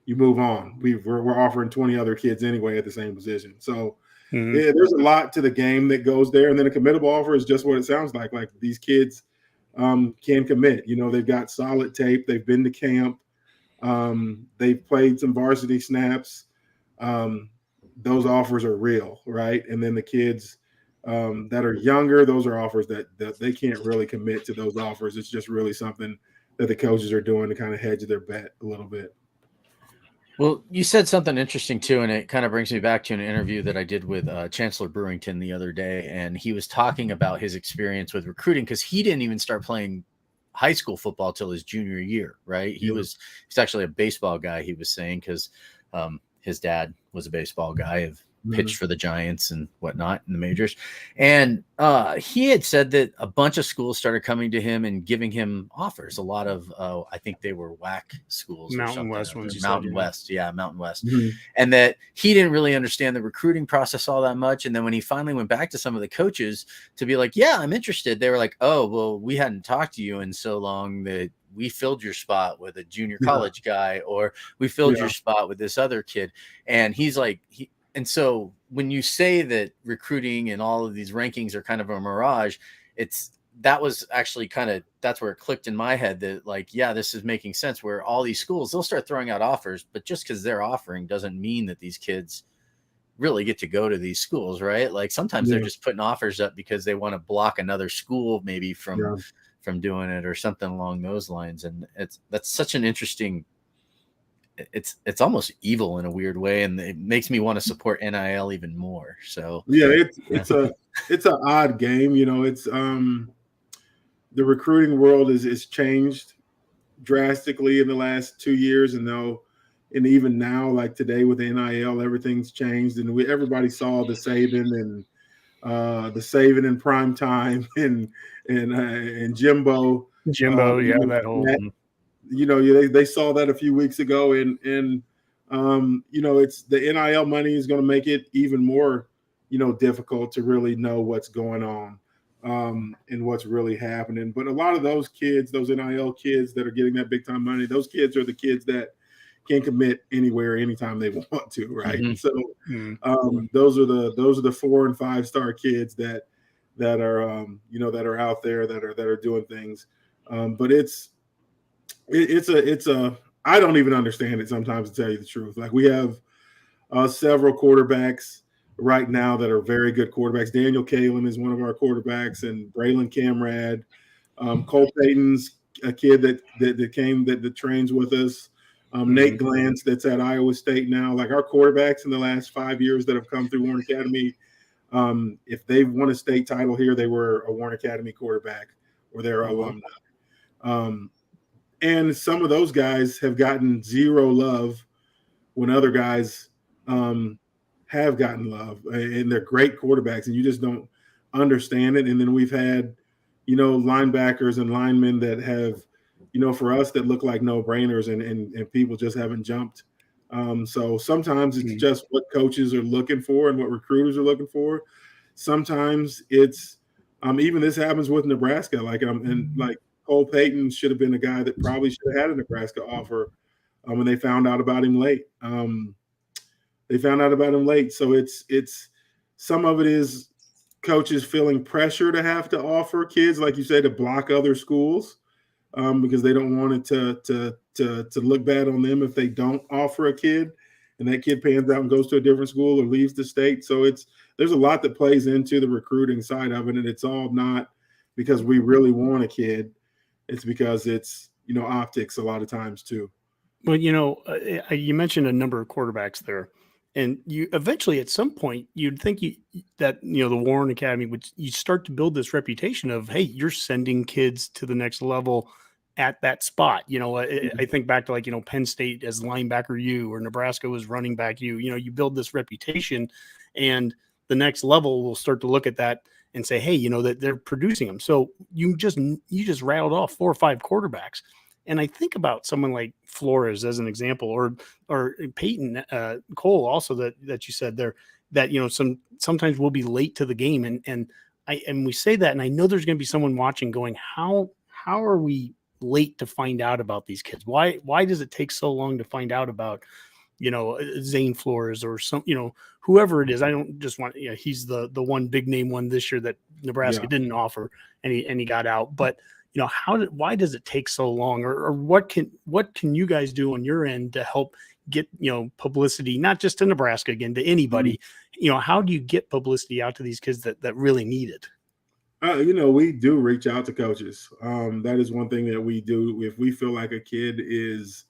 you move on. We're offering 20 other kids anyway at the same position. So yeah, there's a lot to the game that goes there. And then a committable offer is just what it sounds like. Like these kids can commit. You know, they've got solid tape. They've been to camp. They've played some varsity snaps. Those offers are real, right? And then the kids that are younger, those are offers that they can't really commit to those offers. It's just really something that the coaches are doing to kind of hedge their bet a little bit. Well, you said something interesting too, and it kind of brings me back to an interview that I did with Chancellor Brewington the other day, and he was talking about his experience with recruiting because he didn't even start playing high school football till his junior year, right? He's actually a baseball guy, he was saying, because his dad was a baseball guy, pitched for the Giants and whatnot in the majors. And he had said that a bunch of schools started coming to him and giving him offers. A lot of, I think they were WAC schools. Mountain West ones. Mountain West. Yeah, Mountain West. And that he didn't really understand the recruiting process all that much. And then when he finally went back to some of the coaches to be like, yeah, I'm interested, they were like, oh, well, we hadn't talked to you in so long that we filled your spot with a junior college guy, or we filled your spot with this other kid. And he's like, and so when you say that recruiting and all of these rankings are kind of a mirage, that was actually that's where it clicked in my head that like, yeah, this is making sense, where all these schools, they'll start throwing out offers, but just because they're offering doesn't mean that these kids really get to go to these schools, right? Like sometimes they're just putting offers up because they want to block another school maybe from doing it or something along those lines. And that's such an interesting, it's almost evil in a weird way, and it makes me want to support NIL even more. So it's an odd game. You know, it's the recruiting world is changed drastically in the last 2 years, and even now, like today with the NIL, everything's changed, and everybody saw the Saban in prime time and Jimbo, that whole. You know, they saw that a few weeks ago, and you know, it's the NIL money is going to make it even more, you know, difficult to really know what's going on and what's really happening. But a lot of those kids, those NIL kids that are getting that big time money, those kids are the kids that can commit anywhere, anytime they want to, right? So those are the 4 and 5 star kids that are you know, that are out there that are doing things, but it's a I don't even understand it sometimes, to tell you the truth. Like we have several quarterbacks right now that are very good quarterbacks. Daniel Kalen is one of our quarterbacks, and Braylon Camrad, Cole Payton's a kid that trains with us. Nate Glantz that's at Iowa State now. Like our quarterbacks in the last 5 years that have come through Warren Academy, if they've won a state title here, they were a Warren Academy quarterback or they're alumni. And some of those guys have gotten zero love when other guys have gotten love, and they're great quarterbacks, and you just don't understand it. And then we've had, you know, linebackers and linemen that have, you know, for us that look like no-brainers, and people just haven't jumped. So sometimes it's just what coaches are looking for and what recruiters are looking for. Sometimes it's even this happens with Nebraska. Like Cole Payton should have been a guy that probably should have had a Nebraska offer when they found out about him late. So it's some of it is coaches feeling pressure to have to offer kids, like you said, to block other schools because they don't want it to look bad on them if they don't offer a kid and that kid pans out and goes to a different school or leaves the state. So there's a lot that plays into the recruiting side of it, and it's all not because we really want a kid. It's because it's, optics a lot of times too. Well, you mentioned a number of quarterbacks there, and you eventually at some point you'd think that the Warren Academy you start to build this reputation of, hey, you're sending kids to the next level at that spot. I think back to Penn State as linebacker U, or Nebraska was running back U. You build this reputation, and the next level will start to look at that and say, hey, that they're producing them. So you just rattled off 4 or 5 quarterbacks. And I think about someone like Flores as an example, or Peyton Cole also that you said there, that sometimes we'll be late to the game, and we say that, and I know there's going to be someone watching going, how are we late to find out about these kids? Why does it take so long to find out about Zane Flores or some whoever it is? I don't just want he's the one big name one this year that Nebraska didn't offer, and he got out, but. Why does it take so long, or what can you guys do on your end to help get, publicity, not just to Nebraska, again, to anybody, how do you get publicity out to these kids that really need it? We do reach out to coaches. That is one thing that we do. If we feel like a kid is,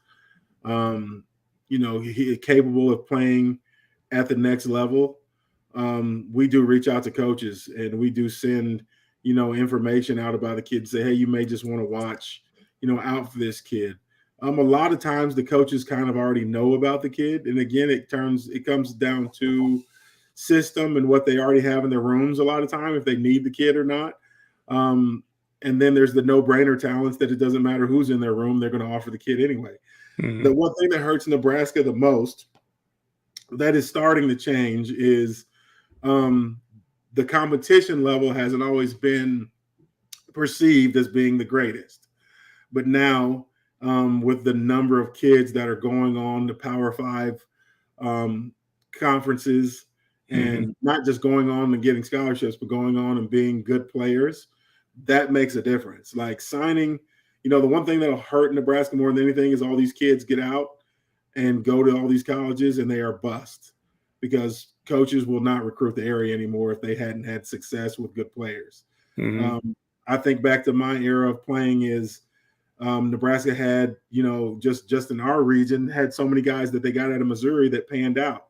capable of playing at the next level, we do reach out to coaches, and we do send information out about the kid, say, hey, you may just want to watch, out for this kid. A lot of times the coaches kind of already know about the kid. And again, it comes down to system and what they already have in their rooms a lot of time, if they need the kid or not. And then there's the no-brainer talents that it doesn't matter who's in their room, they're going to offer the kid anyway. Mm-hmm. The one thing that hurts Nebraska the most that is starting to change is the competition level hasn't always been perceived as being the greatest. But now, with the number of kids that are going on to Power 5 conferences, and not just going on and getting scholarships, but going on and being good players, that makes a difference. Like signing, the one thing that'll hurt Nebraska more than anything is all these kids get out and go to all these colleges and they are bust, because coaches will not recruit the area anymore if they hadn't had success with good players. Mm-hmm. I think back to my era of playing is Nebraska had, just in our region, had so many guys that they got out of Missouri that panned out,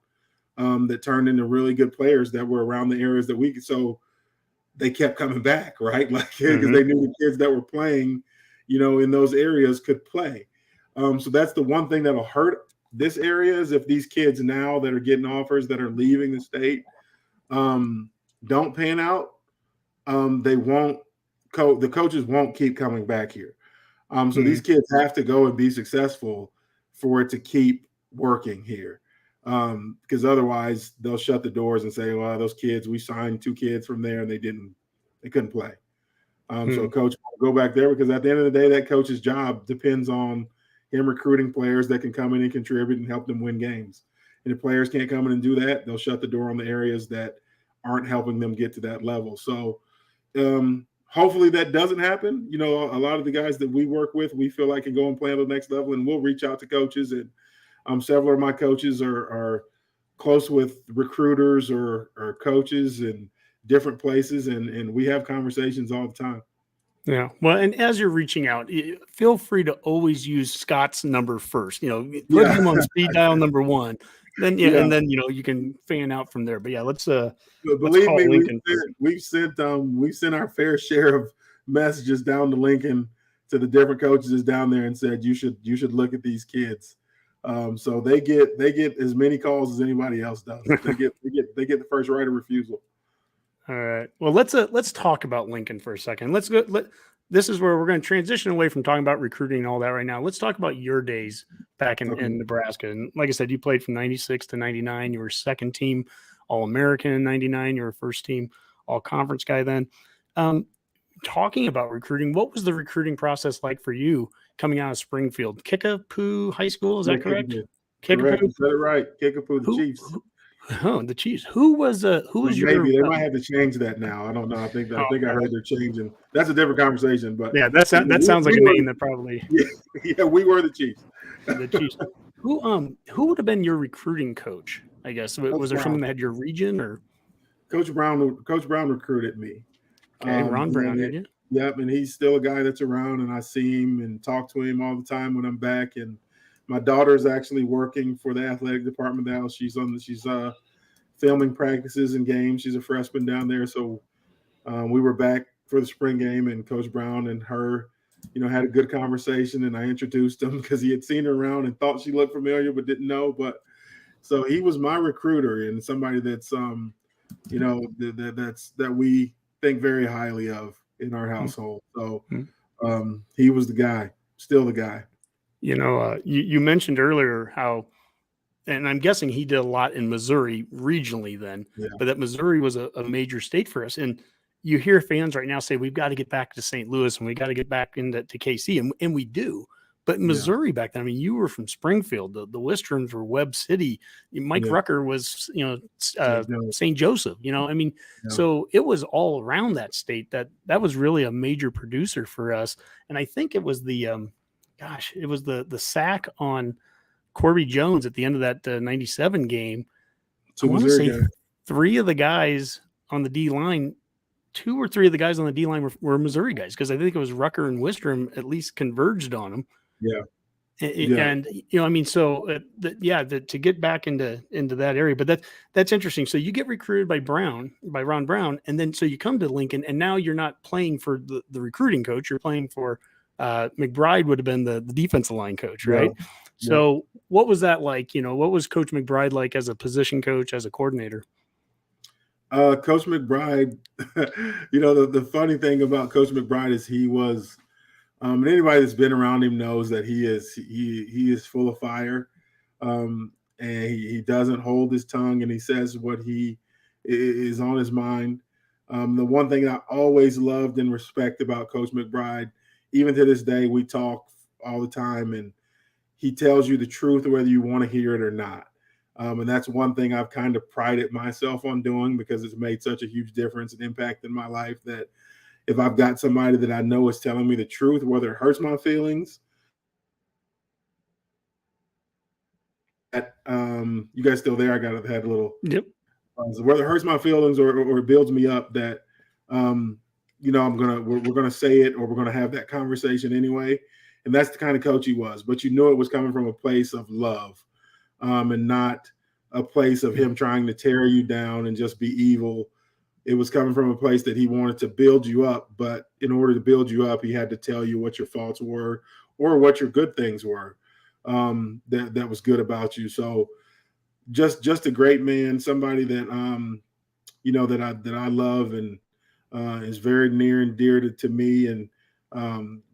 that turned into really good players that were around the areas that we could. So they kept coming back, right? Like, because they knew the kids that were playing, in those areas could play. So that's the one thing that'll hurt this area, is if these kids now that are getting offers that are leaving the state don't pan out, the coaches won't keep coming back here. So these kids have to go and be successful for it to keep working here, because otherwise they'll shut the doors and say, well, those kids, we signed 2 kids from there and they couldn't play. So a coach will go back there, because at the end of the day, that coach's job depends on him recruiting players that can come in and contribute and help them win games. And if players can't come in and do that, they'll shut the door on the areas that aren't helping them get to that level. So hopefully that doesn't happen. A lot of the guys that we work with, we feel like can go and play on the next level, and we'll reach out to coaches. And several of my coaches are close with recruiters or coaches in different places, and we have conversations all the time. Yeah. Well, and as you're reaching out, feel free to always use Scott's number first. Put him on speed dial number 1. Then and then you can fan out from there. But yeah, let's believe me, Lincoln. We've sent our fair share of messages down to Lincoln to the different coaches down there and said you should look at these kids. So they get as many calls as anybody else does. They get the first right of refusal. All right. Well, let's talk about Lincoln for a second. This is where we're going to transition away from talking about recruiting and all that right now. Let's talk about your days back in Nebraska. And like I said, you played from 96 to 99. You were second team All-American in 99. You were first team All-Conference guy then. talking about recruiting, what was the recruiting process like for you coming out of Springfield? Kickapoo High School, is that correct? Correct. Kickapoo. You said it right. Kickapoo, the Chiefs. The Chiefs. Who was your? Maybe they might have to change that now. I don't know. I think I heard they're changing. That's a different conversation. But yeah, that sounds like a name that probably. Yeah, we were the Chiefs. The Chiefs. Who would have been your recruiting coach? I guess was there someone that had your region or? Coach Brown recruited me. Okay, Ron Brown, did you? Yep, and he's still a guy that's around, and I see him and talk to him all the time when I'm back. And my daughter's actually working for the athletic department now. She's filming practices and games. She's a freshman down there, so we were back for the spring game, and Coach Brown and her, had a good conversation, and I introduced him because he had seen her around and thought she looked familiar but didn't know. But so he was my recruiter and somebody that's that we think very highly of in our household. So he was the guy, still the guy. You mentioned earlier how, and I'm guessing he did a lot in Missouri regionally then, but that Missouri was a major state for us. And you hear fans right now say, we've got to get back to St. Louis and we got to get back into KC. And we do. But Missouri back then, I mean, you were from Springfield. The Westerns were Webb City. Mike Rucker was, St. Joseph. So it was all around that state. That was really a major producer for us. And I think it was the sack on Corby Jones at the end of that 97 game. So I want to say three of the guys on the D line, 2 or 3 of the guys on the D line were Missouri guys, because I think it was Rucker and Wistrom at least converged on them. Yeah. And to get back into that area, but that's interesting. So you get recruited by Ron Brown, and then so you come to Lincoln, and now you're not playing for the recruiting coach, you're playing for McBride would have been the defensive line coach, right? Yeah. So what was that like? What was Coach McBride like as a position coach, as a coordinator? Coach McBride, the funny thing about Coach McBride is he was, and anybody that's been around him knows that he is full of fire, and he doesn't hold his tongue, and he says what he is on his mind. The one thing I always loved and respect about Coach McBride, even to this day, we talk all the time, and he tells you the truth whether you want to hear it or not. And that's one thing I've kind of prided myself on doing, because it's made such a huge difference and impact in my life, that if I've got somebody that I know is telling me the truth, whether it hurts my feelings, you guys still there? I had a little. Yep. Whether it hurts my feelings or it builds me up, that we're gonna say it, or we're gonna have that conversation anyway. And that's the kind of coach he was. But it was coming from a place of love, and not a place of him trying to tear you down and just be evil. It was coming from a place that he wanted to build you up, but in order to build you up, he had to tell you what your faults were or what your good things were, that was good about you. So just a great man, somebody that that I love and is very near and dear to me, and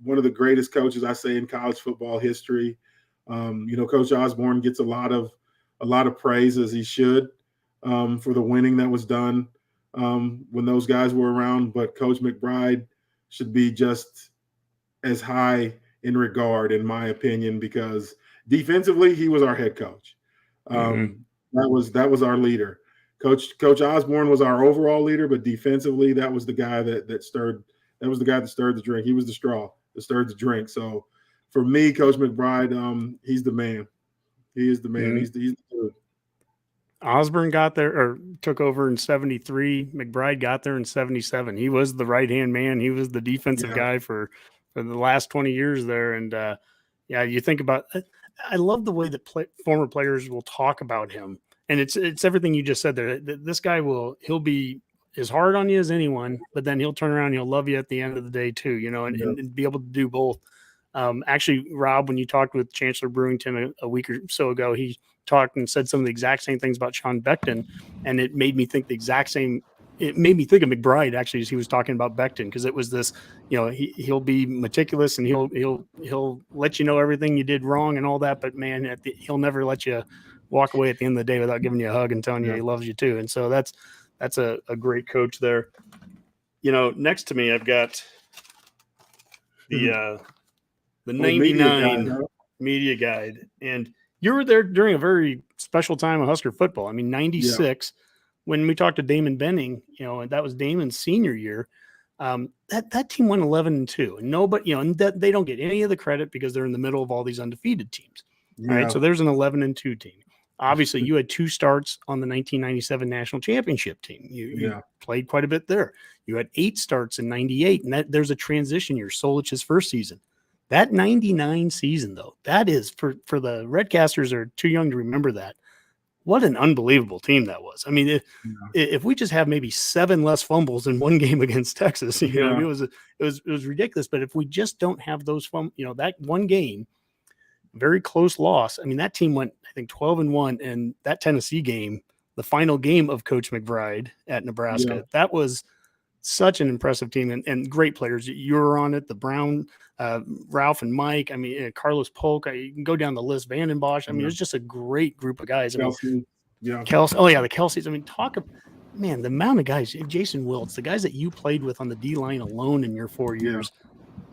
one of the greatest coaches, I say, in college football history. Coach Osborne gets a lot of praise, as he should, for the winning that was done when those guys were around. But Coach McBride should be just as high in regard, in my opinion, because defensively he was our head coach. That was our leader. Coach Osborne was our overall leader, but defensively that was the guy that stirred. That was the guy that stirred the drink. He was the straw that stirred the drink. So for me, Coach McBride, he's the man. He is the man. Mm-hmm. He's the dude. Osborne got there, or took over in 73. McBride got there in 77. He was the right-hand man. He was the defensive guy for the last 20 years there. And you think about, I love the way that former players will talk about him. And it's everything you just said there. This guy he'll be as hard on you as anyone, but then he'll turn around and he'll love you at the end of the day too, and be able to do both. Actually, Rob, when you talked with Chancellor Brewington a week or so ago, he talked and said some of the exact same things about Sean Becton, and it made me think the exact same. It made me think of McBride, actually, as he was talking about Becton, because it was this, he'll be meticulous and he'll let you know everything you did wrong and all that, but man, he'll never let you walk away at the end of the day without giving you a hug and telling you he loves you too. And so that's a great coach there. Next to me, I've got the 99 media guide. And you were there during a very special time of Husker football. I mean, 96, when we talked to Damon Benning, and that was Damon's senior year. That team went 11-2, and nobody, and that they don't get any of the credit because they're in the middle of all these undefeated teams. All right. So there's an 11-2 team. Obviously, you had 2 starts on the 1997 national championship team. You played quite a bit there. You had 8 starts in 98, and there's a transition year, Solich's first season. That 99 season, though, that is for the Redcasters are too young to remember that. What an unbelievable team that was. I mean, if we just have maybe 7 less fumbles in one game against Texas, it was ridiculous. But if we just don't have those that one game, very close loss. I mean, that team went, I think, 12-1, and that Tennessee game, the final game of Coach McBride at Nebraska, that was such an impressive team and great players. You were on it, the Brown, Ralph and Mike. I mean, Carlos Polk. You can go down the list. Vanden Bosch. I mean, it was just a great group of guys. Kelsey. Kelsey. Oh, yeah, the Kelseys. I mean, the amount of guys, Jason Wiltz, the guys that you played with on the D-line alone in your 4 years.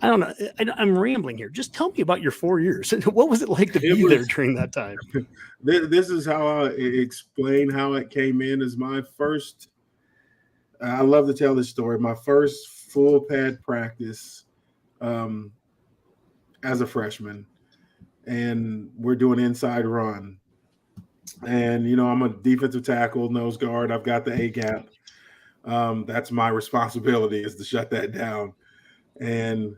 I don't know. I'm rambling here. Just tell me about your 4 years. What was it like to be there during that time? This is how I explain how it came in. As my first, I love to tell this story. My first full pad practice as a freshman, and we're doing inside run. And, I'm a defensive tackle, nose guard. I've got the A gap. That's my responsibility, is to shut that down. And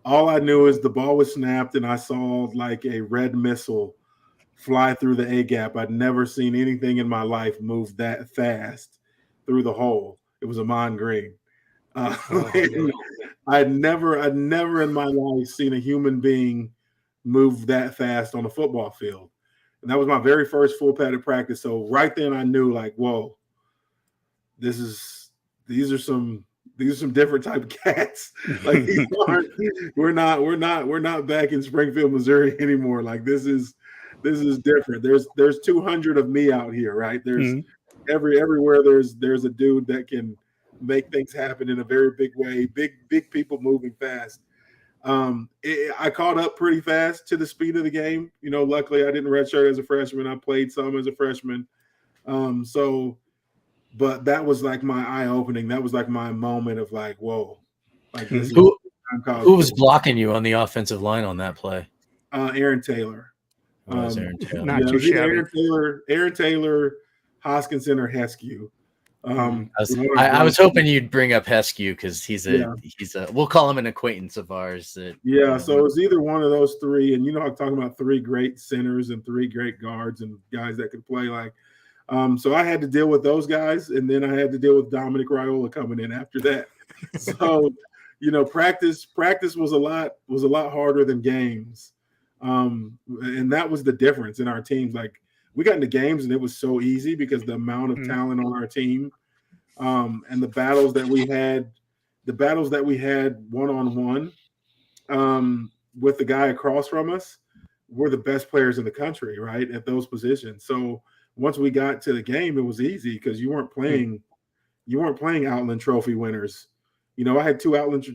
all I knew is the ball was snapped, and I saw like a red missile fly through the A gap. I'd never seen anything in my life move that fast through the hole. It was a Mon Green. I'd never in my life seen a human being move that fast on a football field. And that was my very first full padded practice. So right then I knew, like, whoa, these are some different type of cats. Like, we're not back in Springfield, Missouri anymore. Like, this is different. There's 200 of me out here, right? There's everywhere there's a dude that can make things happen in a very big way. Big people moving fast. I caught up pretty fast to the speed of the game. Luckily I didn't redshirt as a freshman. I played some as a freshman. But that was like my eye-opening. That was like my moment of like, whoa. Like, this who was blocking you on the offensive line on that play? Aaron Taylor. Aaron Taylor. Not too shabby. Aaron Taylor, Hoskinson, or Heskew. I was hoping you'd bring up Heskew because he's a we'll call him an acquaintance of ours. So it was either one of those 3. And I'm talking about 3 great centers and 3 great guards and guys that could play like. So I had to deal with those guys, and then I had to deal with Dominic Raiola coming in after that. So, practice was a lot harder than games. And that was the difference in our teams. Like, we got into games and it was so easy because the amount of talent on our team, and the battles that we had one-on-one with the guy across from us, were the best players in the country, right, at those positions. So once we got to the game, it was easy because you weren't playing Outland Trophy winners. I had 2 Outlands,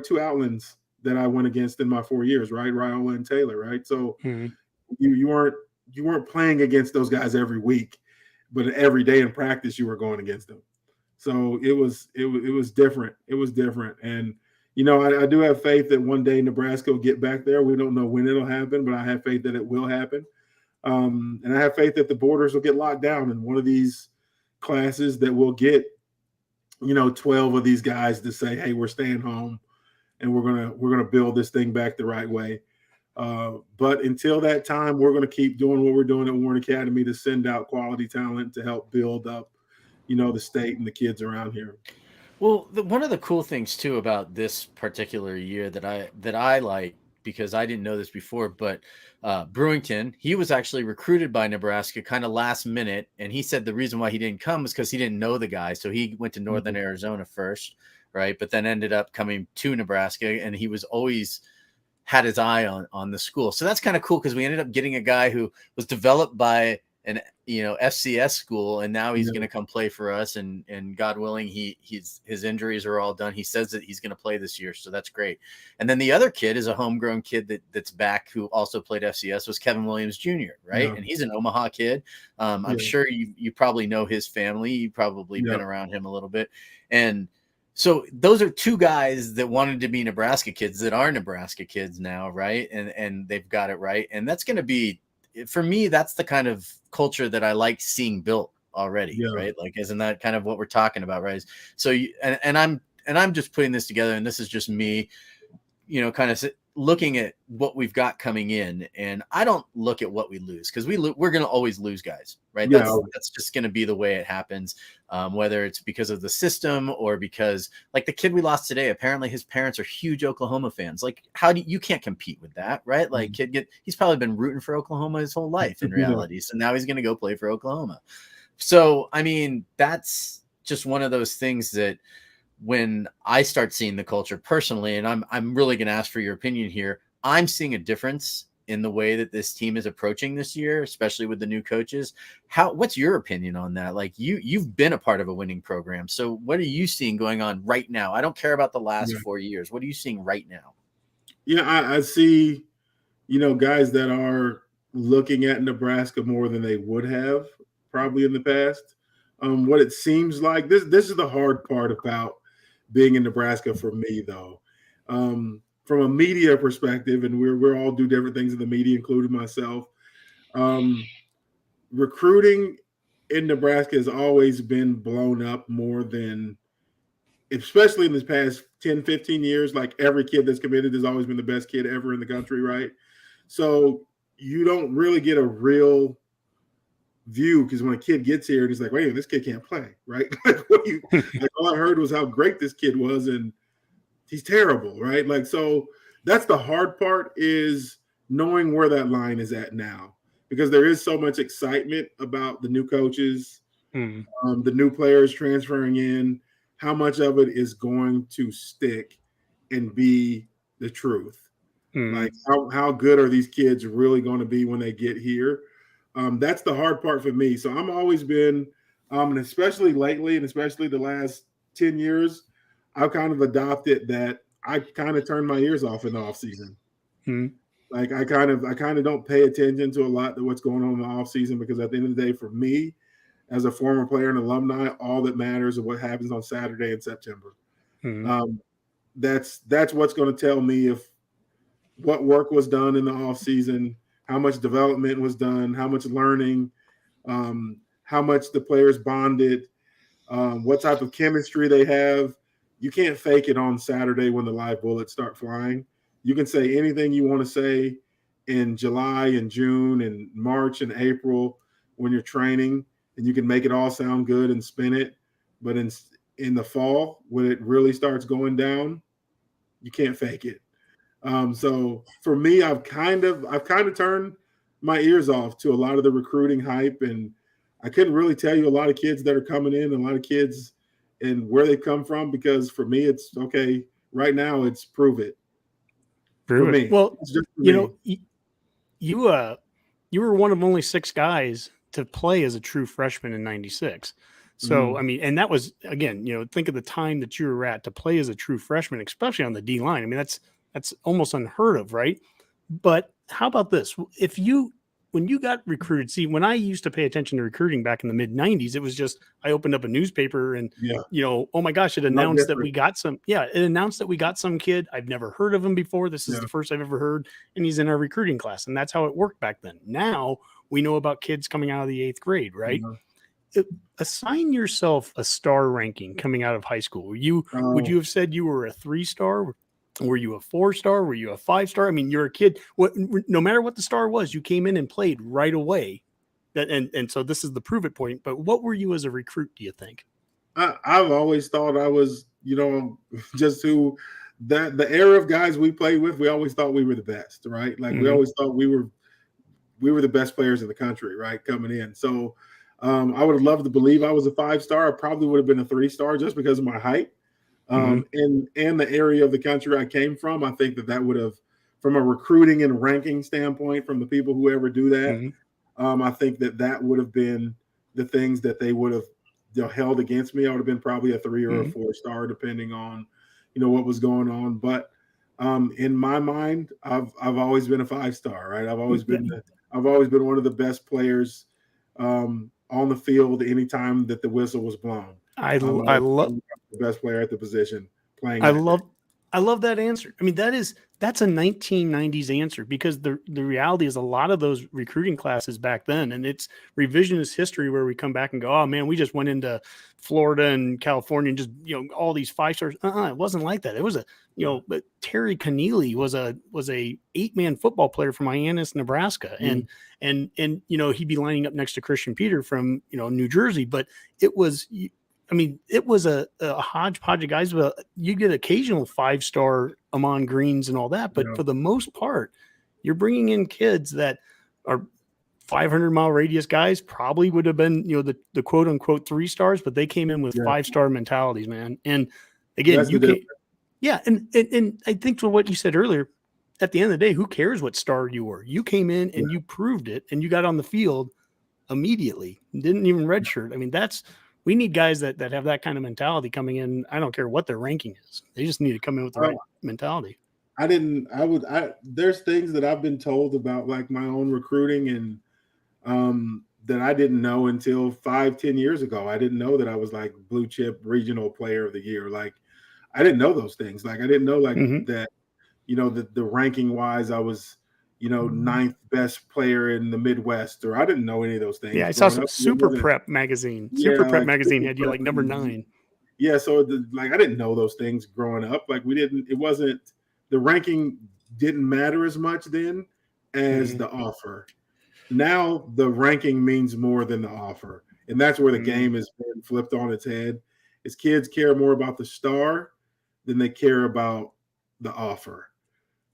two Outlands that I went against in my 4 years, right? Raiola and Taylor, right? So you weren't playing against those guys every week, but every day in practice you were going against them. So it was different. It was different. And I do have faith that one day Nebraska will get back there. We don't know when it'll happen, but I have faith that it will happen. And I have faith that the borders will get locked down in one of these classes, that we'll get, 12 of these guys to say, hey, we're staying home and we're going to build this thing back the right way. But until that time, we're going to keep doing what we're doing at Warren Academy to send out quality talent to help build up, the state and the kids around here. Well, one of the cool things too about this particular year that I like, because I didn't know this before, but Brewington, he was actually recruited by Nebraska kind of last minute. And he said the reason why he didn't come was because he didn't know the guy. So he went to Northern Arizona first, right? But then ended up coming to Nebraska, and he was always had his eye on the school. So that's kind of cool because we ended up getting a guy who was developed by an FCS school, and now he's going to come play for us, and God willing, his injuries are all done. He says that he's going to play this year, so that's great. And then the other kid is a homegrown kid that's back, who also played FCS, was Kevin Williams Jr., right? And he's an Omaha kid. I'm sure you probably know his family. You've probably been around him a little bit. And so those are two guys that wanted to be Nebraska kids that are Nebraska kids now, right? And they've got it right. And that's going to be, for me, that's the kind of culture that I like seeing built already, right? Like, isn't that kind of what we're talking about, right? So, I'm just putting this together, and this is just me, kind of looking at what we've got coming in, and I don't look at what we lose, because we're going to always lose guys, right? That's just going to be the way it happens, whether it's because of the system or because, like, the kid we lost today, apparently his parents are huge Oklahoma fans. Like, you can't compete with that, right? Like, he's probably been rooting for Oklahoma his whole life in reality. So now he's going to go play for Oklahoma. So, I mean, that's just one of those things that, when I start seeing the culture personally, and I'm really going to ask for your opinion here, I'm seeing a difference in the way that this team is approaching this year, especially with the new coaches. What's your opinion on that? Like, you've been a part of a winning program. So what are you seeing going on right now? I don't care about the last 4 years. What are you seeing right now? Yeah, I see, guys that are looking at Nebraska more than they would have probably in the past. What it seems like, this is the hard part about being in Nebraska for me, though. From a media perspective, and we're all do different things in the media, including myself. Recruiting in Nebraska has always been blown up more than, especially in this past 10, 15 years. Like, every kid that's committed has always been the best kid ever in the country, right? So you don't really get a real view, because when a kid gets here and he's like, wait, this kid can't play, right? Like, all I heard was how great this kid was, and he's terrible, right? Like, so that's the hard part, is knowing where that line is at now, because there is so much excitement about the new coaches, the new players transferring in, how much of it is going to stick and be the truth. Like, how good are these kids really going to be when they get here? That's the hard part for me. So I'm always been, and especially lately, and especially the last 10 years, I've kind of adopted that I kind of turn my ears off in the off season. Like, I kind of don't pay attention to a lot of what's going on in the off season, because at the end of the day, for me, as a former player and alumni, all that matters is what happens on Saturday in September. That's what's going to tell me if what work was done in the off season, how much development was done, how much learning, how much the players bonded, what type of chemistry they have. You can't fake it on Saturday when the live bullets start flying. You can say anything you want to say in July and June and March and April when you're training, and you can make it all sound good and spin it. But in the fall, when it really starts going down, you can't fake it. So for me, I've kind of turned my ears off to a lot of the recruiting hype, and I couldn't really tell you a lot of kids that are coming in, and a lot of kids and where they come from, because for me, it's okay. Right now, it's prove it. Prove it. Well, you were one of only 6 guys to play as a true freshman in '96. So, I mean, and that was, again, think of the time that you were at to play as a true freshman, especially on the D line. I mean, that's almost unheard of, right? But how about this? When you got recruited, see, when I used to pay attention to recruiting back in the mid 90s, it was just, I opened up a newspaper and, oh my gosh, it announced that we got some kid. I've never heard of him before. This is the first I've ever heard. And he's in our recruiting class. And that's how it worked back then. Now we know about kids coming out of the 8th grade, right? Assign yourself a star ranking coming out of high school. Would you have said you were a 3-star? Were you a 4-star? Were you a 5-star? I mean, you're a kid. No matter what the star was, you came in and played right away. And so this is the prove it point. But what were you as a recruit, do you think? I've always thought I was, just who the era of guys we played with. We always thought we were the best, right? Like, we always thought we were the best players in the country, right? Coming in. So I would have loved to believe I was a 5-star. I probably would have been a 3-star just because of my height. And the area of the country I came from, I think that would have, from a recruiting and ranking standpoint, from the people who ever do that, I think that would have been the things that they would have held against me. I would have been probably a 3 or a 4-star, depending on, what was going on. But in my mind, I've always been a 5-star, right? I've always been one of the best players on the field anytime that the whistle was blown. I love the best player at the position playing. I love that answer. I mean, that's a 1990s answer, because the reality is a lot of those recruiting classes back then, and it's revisionist history where we come back and go, oh man, we just went into Florida and California and just, all these 5-stars. It wasn't like that. It was but Terry Connealy was a 8-man football player from Hyannis, Nebraska. And he'd be lining up next to Christian Peter from, New Jersey, but it was a hodgepodge of guys. But you get occasional 5-star Amon Greens and all that. But for the most part, you're bringing in kids that are 500-mile radius guys. Probably would have been, the quote unquote 3 stars, but they came in with 5-star mentalities, man. And again, and I think to what you said earlier, at the end of the day, who cares what star you were? You came in and you proved it, and you got on the field immediately. Didn't even redshirt. I mean, we need guys that have that kind of mentality coming in. I don't care what their ranking is. They just need to come in with the right mentality. There's things that I've been told about, like, my own recruiting, and that I didn't know until 5-10 years ago. I didn't know that I was like blue chip regional player of the year. Like, I didn't know those things. Like, I didn't know that, the ranking wise, I was, 9th best player in the Midwest, or I didn't know any of those things. Yeah, I saw some Super Prep magazine. Super Prep magazine had you like number 9. Yeah, so I didn't know those things growing up. Like, the ranking didn't matter as much then as the offer. Now the ranking means more than the offer. And that's where the game has been flipped on its head. Is kids care more about the star than they care about the offer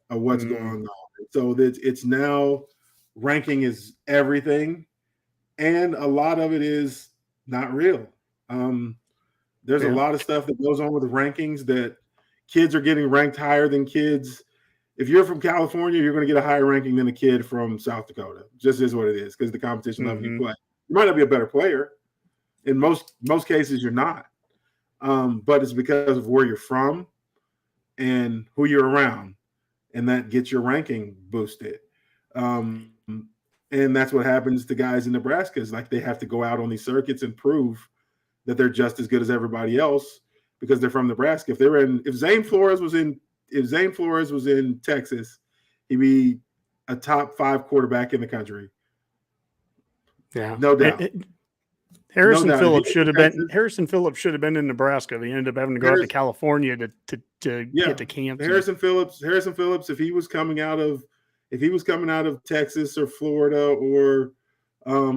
of what's going on. So it's now ranking is everything, and a lot of it is not real. There's a lot of stuff that goes on with the rankings that kids are getting ranked higher than kids. If you're from California, you're going to get a higher ranking than a kid from South Dakota. Just is what it is, because the competition level you play. You might not be a better player. In most cases, you're not. But it's because of where you're from and who you're around, and that gets your ranking boosted. And that's what happens to guys in Nebraska, is like they have to go out on these circuits and prove that they're just as good as everybody else because they're from Nebraska. If Zane Flores was in Texas, he'd be a top 5 quarterback in the country. Yeah, no doubt. Harrison Phillips should have been in Nebraska. They ended up having to go out to California to get to camp. Harrison Phillips, if he was coming out of Texas or Florida or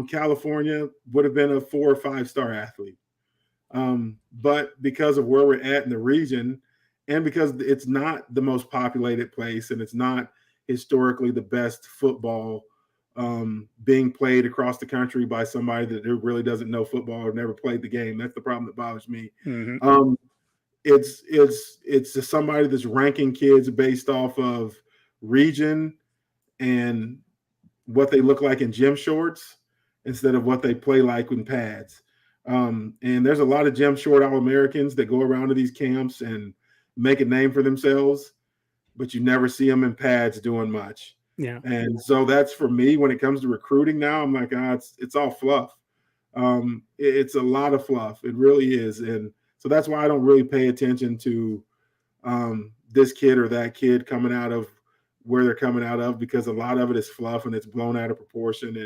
California, would have been a 4 or 5-star athlete. But because of where we're at in the region, and because it's not the most populated place, and it's not historically the best football being played across the country by somebody that really doesn't know football or never played the game. That's the problem that bothers me. It's just somebody that's ranking kids based off of region and what they look like in gym shorts instead of what they play like in pads. And there's a lot of gym short All-Americans that go around to these camps and make a name for themselves, but you never see them in pads doing much. Yeah. And so that's for me when it comes to recruiting now. I'm like, it's all fluff. It's a lot of fluff. It really is. And so that's why I don't really pay attention to this kid or that kid coming out of where they're coming out of, because a lot of it is fluff and it's blown out of proportion.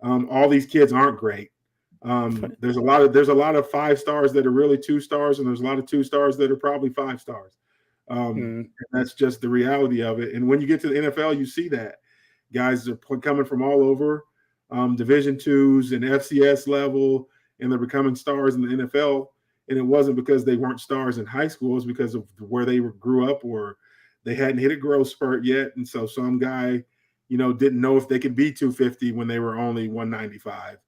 And all these kids aren't great. There's a lot of 5-stars that are really 2 stars, and there's a lot of 2 stars that are probably 5 stars. And that's just the reality of it. And when you get to the NFL, you see that guys are coming from all over, Division IIs and FCS level, and they're becoming stars in the NFL. And it wasn't because they weren't stars in high school; it's because of where they grew up, or they hadn't hit a growth spurt yet. And so some guy, didn't know if they could be 250 when they were only 195.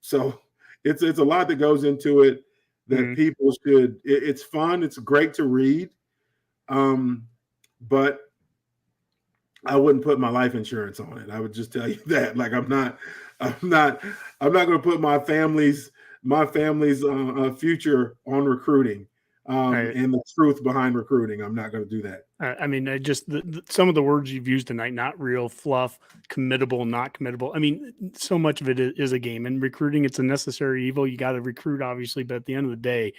So it's a lot that goes into it that people should. It's fun. It's great to read. But I wouldn't put my life insurance on it. I would just tell you that. Like I'm not going to put my family's future on recruiting Right. and the truth behind recruiting. I'm not going to do that. I mean, just some of the words you've used tonight, not real, fluff, committable, not committable. I mean, so much of it is a game, and recruiting, it's a necessary evil. You got to recruit, obviously, but at the end of the day,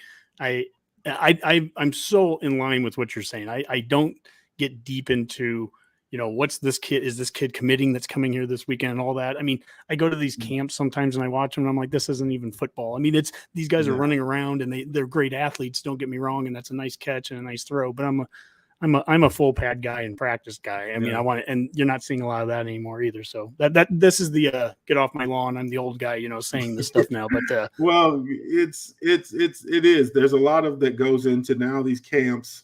I'm so in line with what you're saying. I don't get deep into, what's this kid? Is this kid committing that's coming here this weekend and all that? I mean, I go to these camps sometimes and I watch them and I'm like, this isn't even football. I mean, these guys are running around and they're great athletes. Don't get me wrong. And that's a nice catch and a nice throw, but I'm a full pad guy and practice guy. I mean, I want it, and you're not seeing a lot of that anymore either. So this is the get off my lawn. I'm the old guy, saying this stuff now. But well, it is. There's a lot of that goes into now these camps.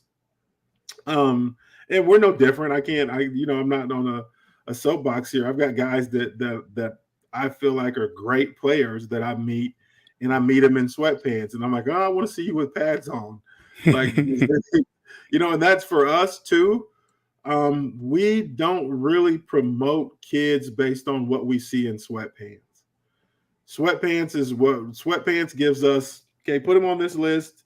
And we're no different. I'm not on a soapbox here. I've got guys that I feel like are great players that I meet, and I meet them in sweatpants, and I'm like, oh, I want to see you with pads on, like. And that's for us too. We don't really promote kids based on what we see in sweatpants. Sweatpants gives us. Okay, put him on this list.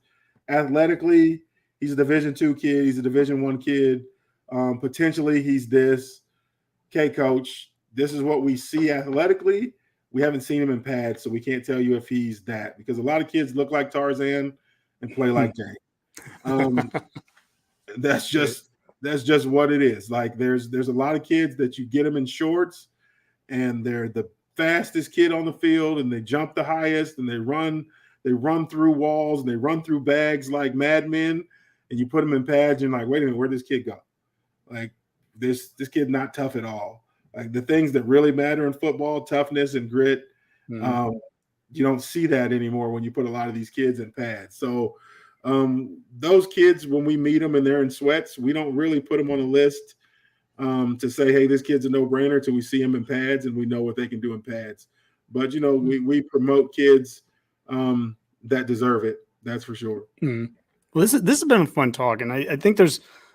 Athletically, he's a Division II kid. He's a Division I kid. Potentially, he's this. Okay, coach, this is what we see athletically. We haven't seen him in pads, so we can't tell you if he's that, because a lot of kids look like Tarzan and play like Jane. That's just what it is. Like there's a lot of kids that you get them in shorts and they're the fastest kid on the field and they jump the highest and they run through walls and they run through bags like madmen, and you put them in pads and you're like, wait a minute, where'd this kid go? Like this kid's not tough at all. Like the things that really matter in football, toughness and grit, you don't see that anymore when you put a lot of these kids in pads. So those kids, when we meet them and they're in sweats, we don't really put them on a list to say, hey, this kid's a no-brainer, till we see him in pads and we know what they can do in pads. But, we promote kids that deserve it. That's for sure. Well, this has been a fun talk. And I think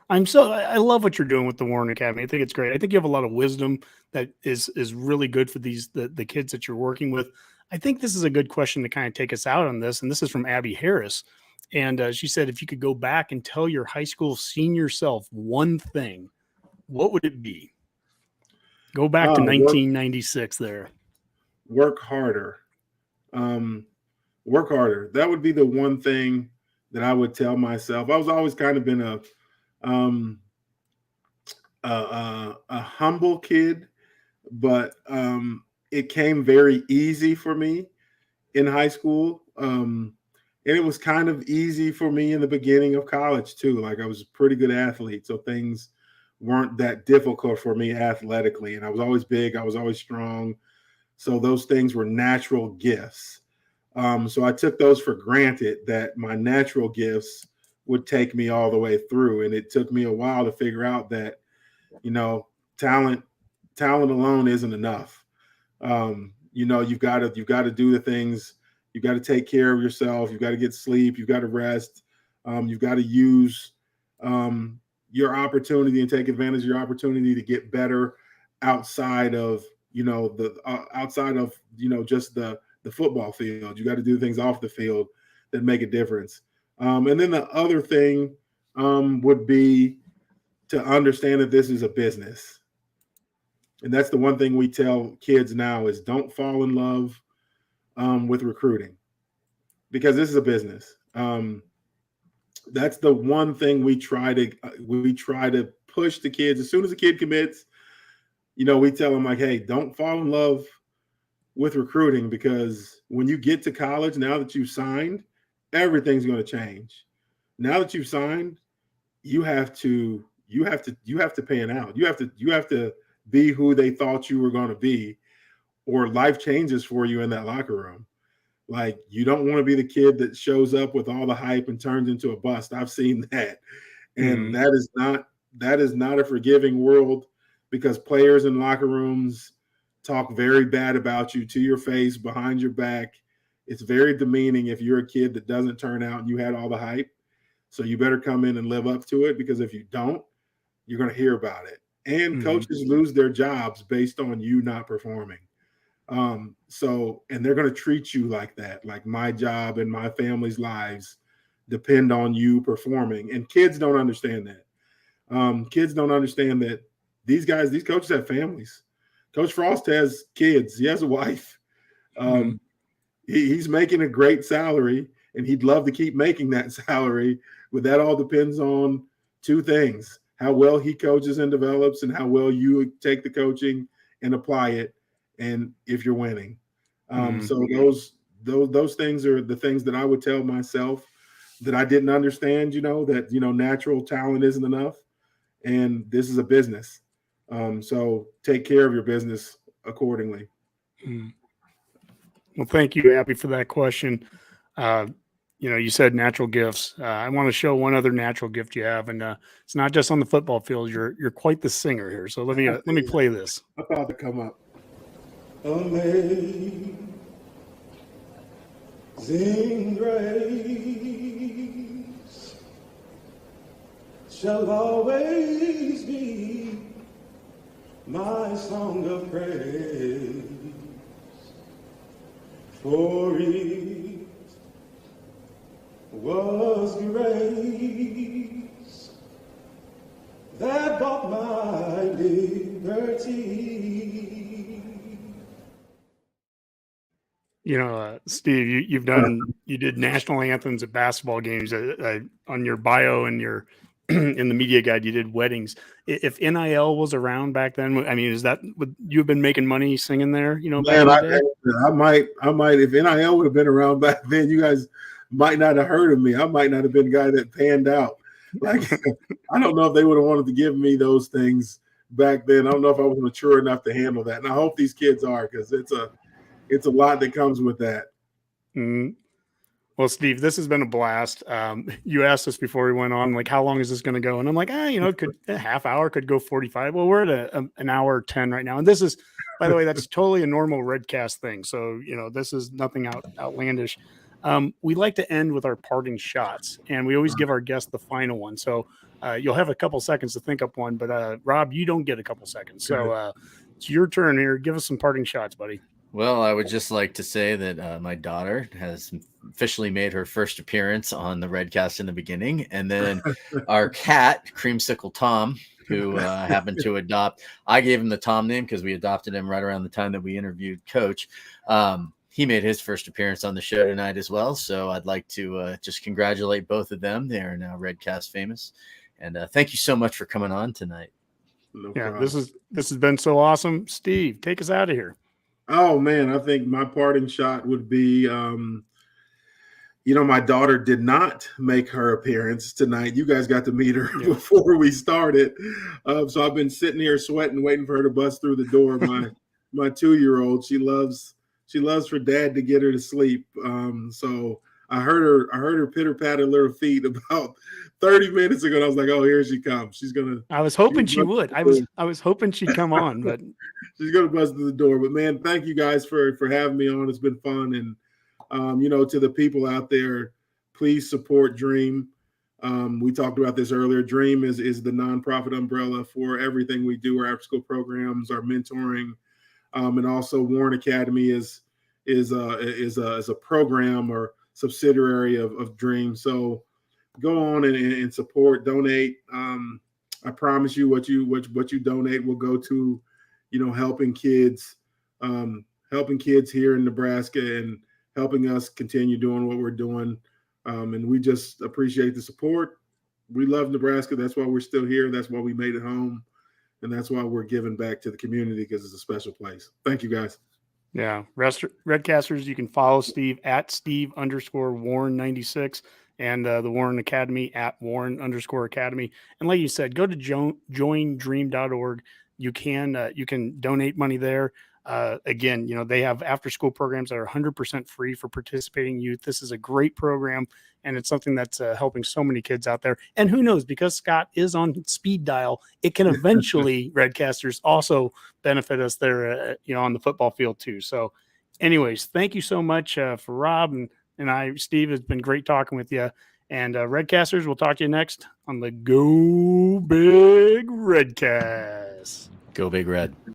I love what you're doing with the Warren Academy. I think it's great. I think you have a lot of wisdom that is really good for the kids that you're working with. I think this is a good question to kind of take us out on this. And this is from Abby Harris. And she said, if you could go back and tell your high school senior self one thing, what would it be? Go back to 1996 there. Work harder. Work harder. That would be the one thing that I would tell myself. I was always kind of been a humble kid, but it came very easy for me in high school. And it was kind of easy for me in the beginning of college too. Like I was a pretty good athlete, so things weren't that difficult for me athletically. And I was always big. I was always strong. So those things were natural gifts. So I took those for granted, that my natural gifts would take me all the way through. And it took me a while to figure out that, talent alone isn't enough. You've got to do the things. You've got to take care of yourself. You've got to get sleep. You've got to rest. You've got to use your opportunity and take advantage of your opportunity to get better outside of, just the football field. You got to do things off the field that make a difference. And then the other thing would be to understand that this is a business. And that's the one thing we tell kids now is don't fall in love with recruiting, because this is a business. That's the one thing we try to push the kids. As soon as a kid commits, we tell them like, hey, don't fall in love with recruiting, because when you get to college, now that you've signed, everything's going to change. Now that you've signed, you have to pan out. You have to be who they thought you were going to be, or life changes for you in that locker room. Like, you don't want to be the kid that shows up with all the hype and turns into a bust. I've seen that. And that is not a forgiving world, because players in locker rooms talk very bad about you to your face, behind your back. It's very demeaning if you're a kid that doesn't turn out and you had all the hype. So you better come in and live up to it, because if you don't, you're going to hear about it. and coaches lose their jobs based on you not performing. And they're going to treat you like that. Like my job and my family's lives depend on you performing. And kids don't understand that. Kids don't understand that these coaches have families. Coach Frost has kids. He has a wife. He's making a great salary, and he'd love to keep making that salary. But that all depends on two things: how well he coaches and develops, and how well you take the coaching and apply it, and if you're winning. So those things are the things that I would tell myself that I didn't understand, that, natural talent isn't enough. And this is a business. So take care of your business accordingly. Well, thank you, Happy, for that question. You said natural gifts. I want to show one other natural gift you have, and it's not just on the football field. You're quite the singer here. So let me play this. I thought to come up. Amazing grace shall always be my song of praise, for it was grace that bought my liberty. Steve, you did national anthems at basketball games. On your bio and your in the media guide, you did weddings. If NIL was around back then, would you have been making money singing there? Man, I might. If NIL would have been around back then, you guys might not have heard of me. I might not have been the guy that panned out. Like, I don't know if they would have wanted to give me those things back then. I don't know if I was mature enough to handle that. And I hope these kids are, because it's a lot that comes with that. Mm-hmm. Well, Steve, this has been a blast. You asked us before we went on, like, how long is this going to go? And I'm like, it could a half hour, could go 45. Well, we're at an hour 10 right now. And this is, by the way, that's totally a normal Redcast thing. So, this is nothing outlandish. We like to end with our parting shots, and we always give our guests the final one. So you'll have a couple seconds to think up one, but Rob, you don't get a couple seconds. So it's your turn here. Give us some parting shots, buddy. Well, I would just like to say that my daughter has officially made her first appearance on the Redcast in the beginning. And then our cat, Creamsicle Tom, who happened to adopt, I gave him the Tom name because we adopted him right around the time that we interviewed Coach. He made his first appearance on the show tonight as well. So I'd like to just congratulate both of them. They are now Redcast famous. And thank you so much for coming on tonight. No yeah, problem. this has been so awesome. Steve, take us out of here. Oh, man, I think my parting shot would be, my daughter did not make her appearance tonight. You guys got to meet her before we started. So I've been sitting here sweating, waiting for her to bust through the door. My 2-year-old, she loves for dad to get her to sleep. So I heard her pitter patter little feet about 30 minutes ago. And I was like, oh, here she comes. She's gonna. I was hoping she would. I was hoping she'd come on, but she's gonna bust through the door. But man, thank you guys for having me on. It's been fun. And to the people out there, please support Dream. We talked about this earlier. Dream is the nonprofit umbrella for everything we do, our after-school programs, our mentoring, and also Warren Academy is a program or subsidiary of Dream. So go on and support, donate. I promise you, what you donate will go to, helping kids here in Nebraska and helping us continue doing what we're doing. And we just appreciate the support. We love Nebraska. That's why we're still here. That's why we made it home. And that's why we're giving back to the community, because it's a special place. Thank you, guys. Yeah. Redcasters, you can follow Steve at Steve_Warren96 and the Warren Academy at Warren_Academy. And like you said, go to joindream.org. You can donate money there. Again, they have after-school programs that are 100% free for participating youth. This is a great program, and it's something that's helping so many kids out there. And who knows, because Scott is on speed dial, it can eventually, Redcasters, also benefit us there, on the football field too. So anyways, thank you so much for Rob and I, Steve. It's been great talking with you. And Redcasters, we'll talk to you next on the Go Big Redcast. Yes. Go Big Red.